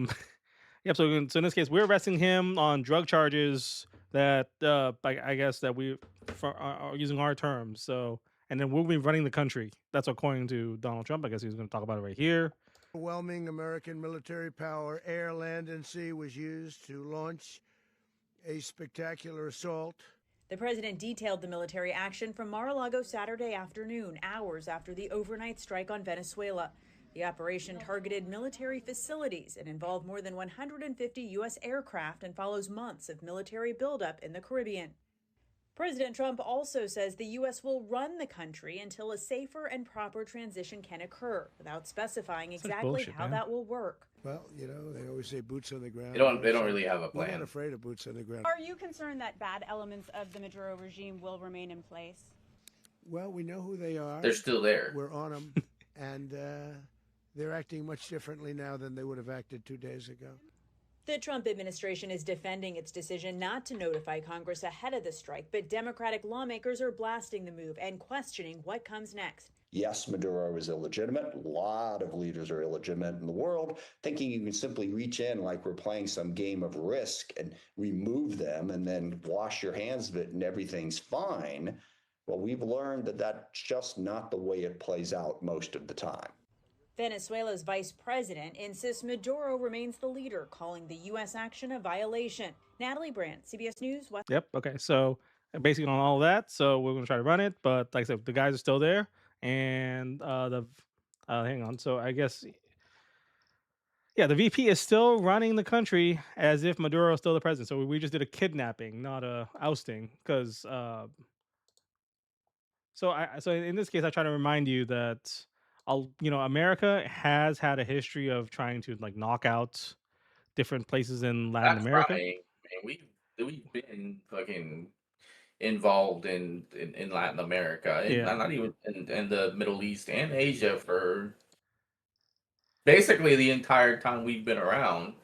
S1: yep. So in this case, we're arresting him on drug charges that I guess that we are using our terms. So and then we'll be running the country. That's according to Donald Trump. I guess he's going to talk about it right here.
S6: Overwhelming American military power, air, land, and sea, was used to launch a spectacular assault.
S5: The president detailed the military action from Mar-a-Lago Saturday afternoon, hours after the overnight strike on Venezuela. The operation targeted military facilities and involved more than 150 U.S. aircraft and follows months of military buildup in the Caribbean. President Trump also says the U.S. will run the country until a safer and proper transition can occur, without specifying exactly
S1: bullshit,
S5: how
S1: man.
S5: that will work.
S6: Well, they always say boots on the ground.
S2: They don't really have a
S6: We're not
S2: plan.
S6: afraid of boots on the ground.
S7: Are you concerned that bad elements of the Maduro regime will remain in place?
S6: Well, we know who they are.
S2: They're still there.
S6: We're on them, and they're acting much differently now than they would have acted 2 days ago.
S5: The Trump administration is defending its decision not to notify Congress ahead of the strike, but Democratic lawmakers are blasting the move and questioning what comes next.
S8: Yes, Maduro is illegitimate. A lot of leaders are illegitimate in the world, thinking you can simply reach in like we're playing some game of Risk and remove them and then wash your hands of it and everything's fine. Well, we've learned that that's just not the way it plays out most of the time.
S5: Venezuela's vice president insists Maduro remains the leader, calling the U.S. action a violation. Natalie Brandt, CBS News, West.
S1: Yep. Okay. So basically on all that, so we're gonna try to run it, but like I said, the guys are still there, and hang on. So I guess yeah, the VP is still running the country as if Maduro is still the president. So we just did a kidnapping, not a ousting, because So in this case, I try to remind you that America has had a history of trying to like knock out different places in Latin
S2: Not
S1: America.
S2: trying, man. We've been fucking involved in Latin America and
S1: Yeah.
S2: not even in the Middle East and Asia for basically the entire time we've been around.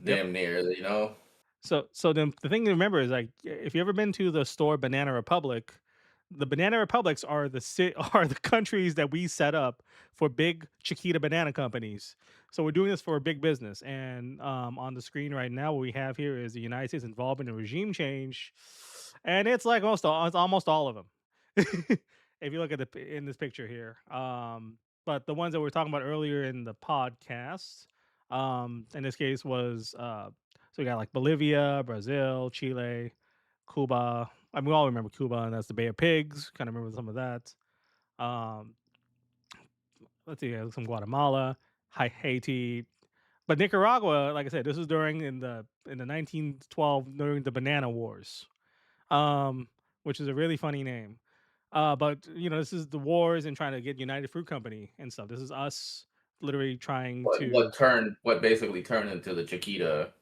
S1: Yep.
S2: Damn near, you know.
S1: So the thing to remember is like if you ever been to the store Banana Republic, the Banana Republics are are the countries that we set up for big Chiquita banana companies. So we're doing this for a big business. And on the screen right now, what we have here is the United States involvement in regime change, and it's like it's almost all of them. If you look at in this picture here, but the ones that we were talking about earlier in the podcast, in this case was so we got like Bolivia, Brazil, Chile, Cuba. I mean, we all remember Cuba, and that's the Bay of Pigs. Kind of remember some of that. Um, let's see, some Guatemala, Haiti, but Nicaragua. Like I said, this was during in the 1912 during the Banana Wars, um, which is a really funny name. But this is the wars and trying to get United Fruit Company and stuff. This is us literally trying to
S2: What basically turned into the Chiquita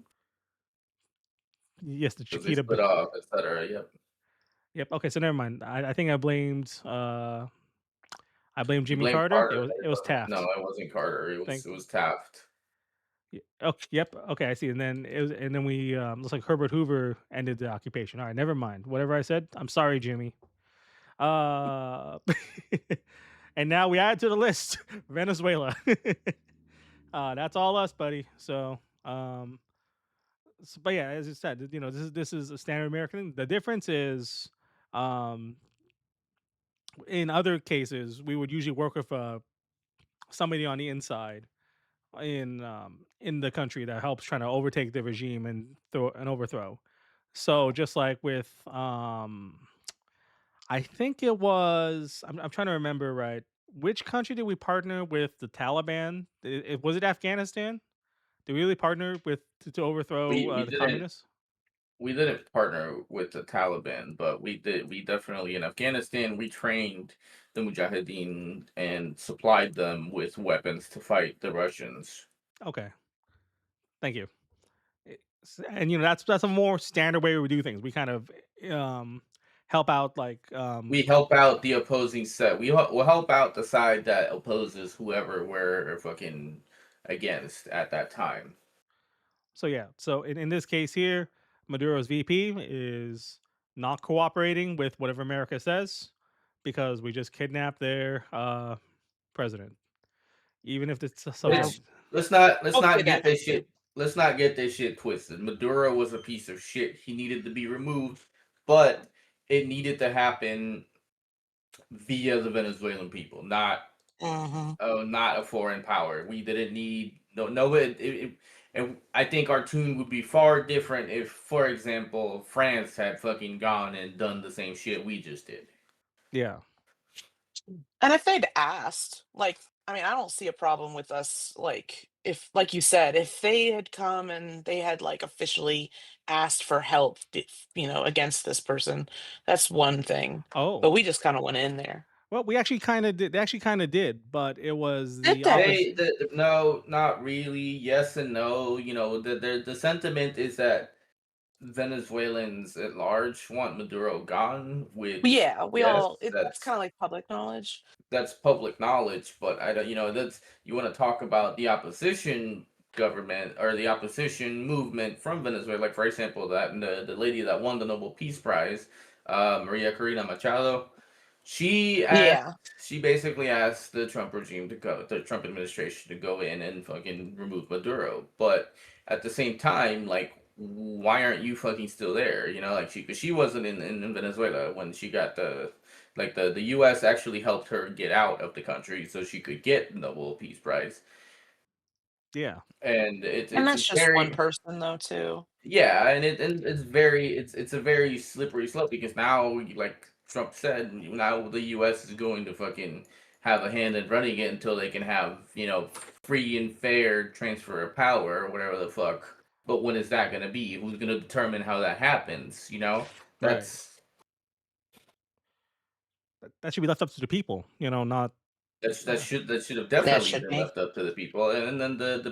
S1: yes, the
S2: because they
S1: Chiquita.
S2: split off, etc. Yep.
S1: Yep. Okay, so never mind. I think I blame
S2: You
S1: Jimmy
S2: blame
S1: Carter.
S2: Carter.
S1: It was
S2: No,
S1: Taft.
S2: it wasn't Carter.
S1: Thank.
S2: It was Taft.
S1: Okay, yep. Okay, I see. And then we looks like Herbert Hoover ended the occupation. All right, never mind. Whatever I said, I'm sorry, Jimmy. Uh, and now we add to the list Venezuela. That's all us, buddy. But yeah, as you said, this is a standard American. The difference is, um, in other cases, we would usually work with somebody on the inside in the country that helps trying to overtake the regime and throw an overthrow. So just like with I think it was I'm trying to remember right. Which country did we partner with the Taliban? Was it Afghanistan? Did we really partner with to overthrow
S2: We
S1: the
S2: didn't
S1: communists?
S2: we didn't partner with the Taliban, but we definitely in Afghanistan we trained the Mujahideen and supplied them with weapons to fight the Russians.
S1: Okay, thank you. And that's a more standard way we do things. We kind of um, help out like
S2: We help out the opposing set. We'll help out the side that opposes whoever we're fucking against at that time.
S1: so yeah. So in this case here, Maduro's VP is not cooperating with whatever America says because we just kidnapped their president. Even if it's
S3: Wow.
S2: Which let's
S3: Hopefully
S2: not
S3: that
S2: get this
S3: ends soon.
S2: shit let's not get this shit twisted. Maduro was a piece of shit. He needed to be removed, but it needed to happen via the Venezuelan people,
S3: Mhm.
S2: not a foreign power. We didn't need no and I think our tune would be far different if, for example, France had fucking gone and done the same shit we just did.
S1: yeah.
S3: And if they'd asked, like, I mean, I don't see a problem with us, like, if, like you said, if they had come and they had like officially asked for help, against this person, that's one thing. But
S1: Oh,
S3: we just kind of went in there.
S1: well, we actually kind of did. They actually kind of did, but it was
S3: Did
S1: the opposite.
S3: they?
S2: No, not really. Yes and no. You know, the sentiment is that Venezuelans at large want Maduro gone, which
S3: Yeah,
S2: yes,
S3: that's kind of like public knowledge.
S2: that's public knowledge, but I don't, that's you want to talk about the opposition government or the opposition movement from Venezuela, like for example, that the lady that won the Nobel Peace Prize, Maria Corina Machado, she asked,
S3: Yeah.
S2: she basically asked the Trump regime to go, the Trump administration to go in and fucking remove Maduro, but at the same time, like, why aren't you fucking still there? You know, like because she wasn't in Venezuela when she got the U.S. actually helped her get out of the country so she could get the Nobel Peace Prize,
S1: Yeah,
S2: and
S3: And
S2: it's
S3: that's just one
S2: very
S3: person though, too.
S2: yeah, and it's a very slippery slope because now, like Trump said, now the U.S. is going to fucking have a hand in running it until they can have free and fair transfer of power or whatever the fuck. But when is that going to be? Who's going to determine how that happens?
S1: right.
S2: That's
S1: that should be left up to the people, not.
S2: That should have
S3: That
S2: definitely
S3: should
S2: been
S3: be.
S2: left up to the people, and then the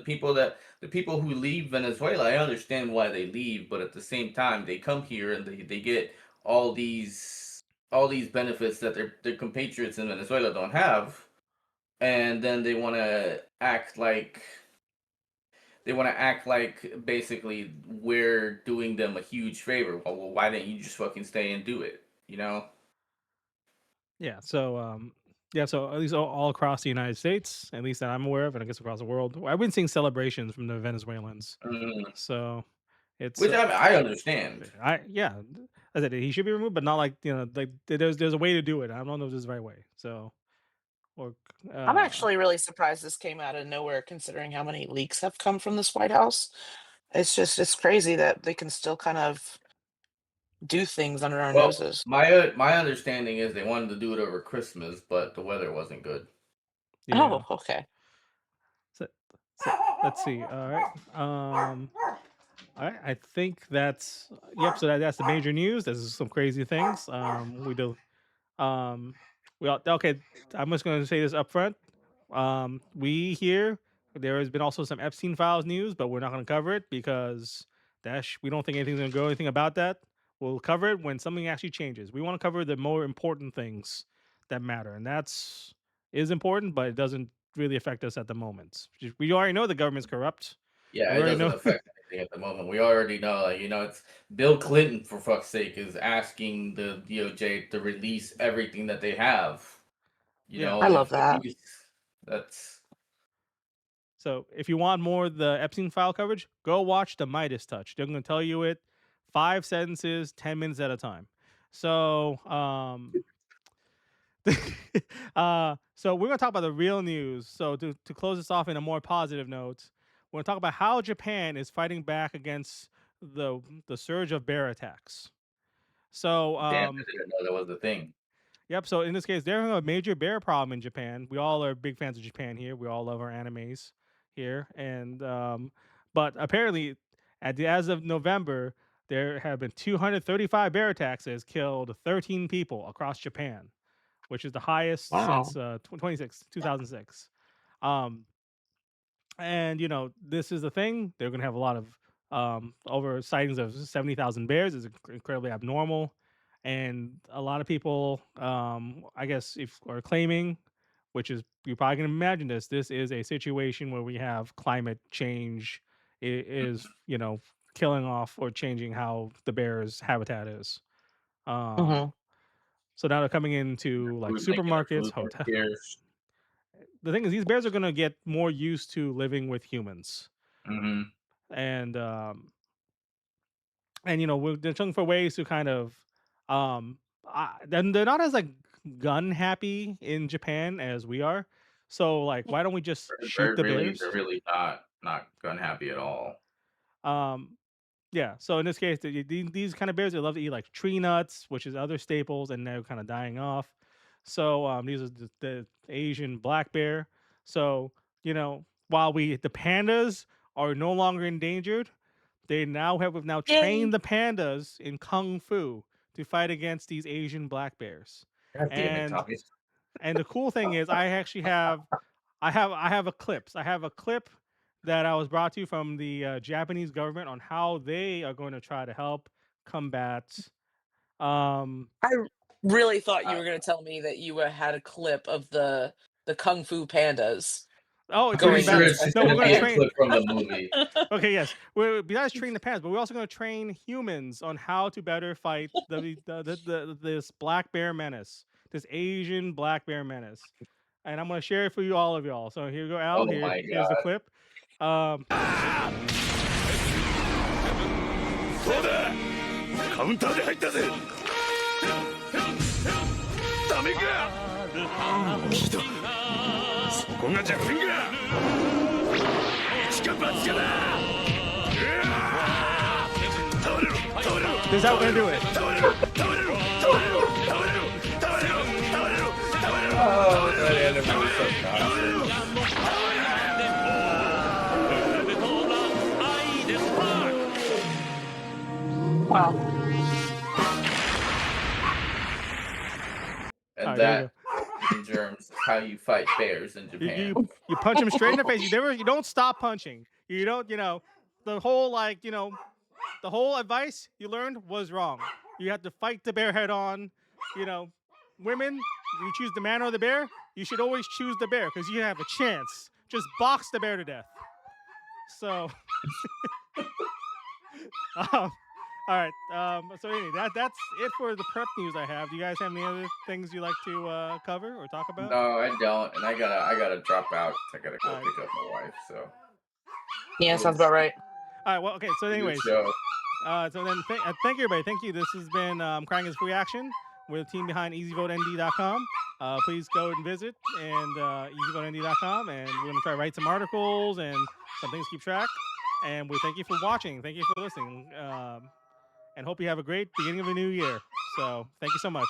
S2: people who leave Venezuela, I understand why they leave, but at the same time, they come here and they get all these benefits that their compatriots in Venezuela don't have, and then they want to act like basically we're doing them a huge favor. Well, why didn't you just fucking stay and do it? You know?
S1: Yeah. So at least all across the United States, at least that I'm aware of, and I guess across the world, I've been seeing celebrations from the Venezuelans.
S2: Mm.
S1: So it's
S2: Which I understand.
S1: yeah, I said he should be removed, but not like like there's a way to do it. I don't know if this is the right way. So or
S3: I'm
S1: uh
S3: actually really surprised this came out of nowhere, considering how many leaks have come from this White House. It's crazy that they can still kind of do things under our
S2: Well,
S3: noses.
S2: my understanding is they wanted to do it over Christmas, but the weather wasn't good.
S1: yeah.
S3: Oh, okay.
S1: So let's see. All right. All right. I think that's yep. So that's the major news. There's some crazy things. We do. We all okay. I'm just going to say this up front. We here there has been also some Epstein files news, but we're not going to cover it because we don't think anything's going to go anything about that. We'll cover it when something actually changes. We want to cover the more important things that matter, and is important, but it doesn't really affect us at the moment. We already know the government's corrupt.
S2: Yeah,
S1: We
S2: it
S1: already
S2: doesn't
S1: know.
S2: affect anything at the moment. We already know, it's Bill Clinton, for fuck's sake, is asking the DOJ to release everything that they have.
S1: Yeah.
S3: I
S2: And
S3: love that.
S2: that's
S1: So if you want more of the Epstein file coverage, go watch the Midas Touch. They're going to tell you it 5 sentences, 10 minutes at a time. So, so we're going to talk about the real news. So to close this off in a more positive note, we're going to talk about how Japan is fighting back against the surge of bear attacks. So,
S2: damn. I didn't know that was the thing.
S1: yep. So in this case, they're having a major bear problem in Japan. We all are big fans of Japan here. We all love our animes here, and but apparently, as of November, there have been 235 bear attacks that has killed 13 people across Japan, which is the highest since
S3: Wow.
S1: 2006. Um, and this is the thing. They're going to have a lot of over sightings of 70,000 bears is incredibly abnormal, and a lot of people, I guess, if are claiming, which is you're probably going to imagine this is a situation where we have climate change is killing off or changing how the bear's habitat is.
S3: Hmm.
S1: So now they're coming into like
S2: Making their
S1: supermarkets,
S2: food more
S1: hotel.
S2: scarce.
S1: The thing is, these bears are going to get more used to living with humans,
S2: Mm-hmm.
S1: and we're they're looking for ways to kind of then they're not as like gun happy in Japan as we are. So like, why don't we just shoot the bears?
S2: They're really not gun happy at all.
S1: Yeah. So in this case, these kind of bears, they love to eat like tree nuts, which is other staples, and they're kind of dying off. So these are the Asian black bear. So while the pandas are no longer endangered, we've now
S3: Yay.
S1: trained the pandas in kung fu to fight against these Asian black bears.
S2: God damn it,
S1: And
S2: Tommy.
S1: and the cool thing is, I actually have a clips. I have a clip that I was brought to you from the Japanese government on how they are going to try to help combat. Um,
S3: I really thought you were going to tell me that you had a clip of the Kung Fu pandas
S1: oh, it's
S2: Pretty
S1: even
S3: going
S2: sure
S1: better.
S2: it's
S3: against
S2: just
S1: No, we're
S2: gonna
S1: going
S2: be
S1: to
S2: a
S1: train.
S2: clip from the movie.
S1: Okay, yes. Besides training the pandas, but we're also going to train humans on how to better fight this black bear menace, this Asian black bear menace. And I'm going to share it for all of y'all. So here you go, Al.
S2: Oh my
S1: Here's the
S2: god.
S1: clip. Um,
S9: そうだカウンターで入ったぜダメか来たそこが弱点か一か八かだ倒れろ倒れろ
S1: this is how we're going to do it.
S9: 倒れろ倒れろ倒れろ倒れろ倒れろ倒れろ倒れろ
S2: Oh, that anime is so nonsense.
S3: Wow.
S2: And
S1: right, there we
S2: that and germs is how you fight bears in
S1: You,
S2: Japan.
S1: you punch him straight in the face. You don't stop punching. You don't, the whole the whole advice you learned was wrong. You have to fight the bear head on. Women, you choose the man or the bear, you should always choose the bear because you have a chance. Just box the bear to death. So, all right. So anyway, that's it for the prep news I have. Do you guys have any other things you'd like to cover or talk about?
S2: No, I don't, and I gotta drop out. I gotta go pick up my wife. So
S3: Yeah, sounds about right.
S1: All right. Well, okay. So, anyways,
S2: show.
S1: So then, thank you, everybody. Thank you. This has been Crying is Free Action. We're the team behind EasyVoteND.com. Please go and visit and EasyVoteND.com, and we're going to try to write some articles and some things to keep track. And we thank you for watching. Thank you for listening. And hope you have a great beginning of a new year. So thank you so much.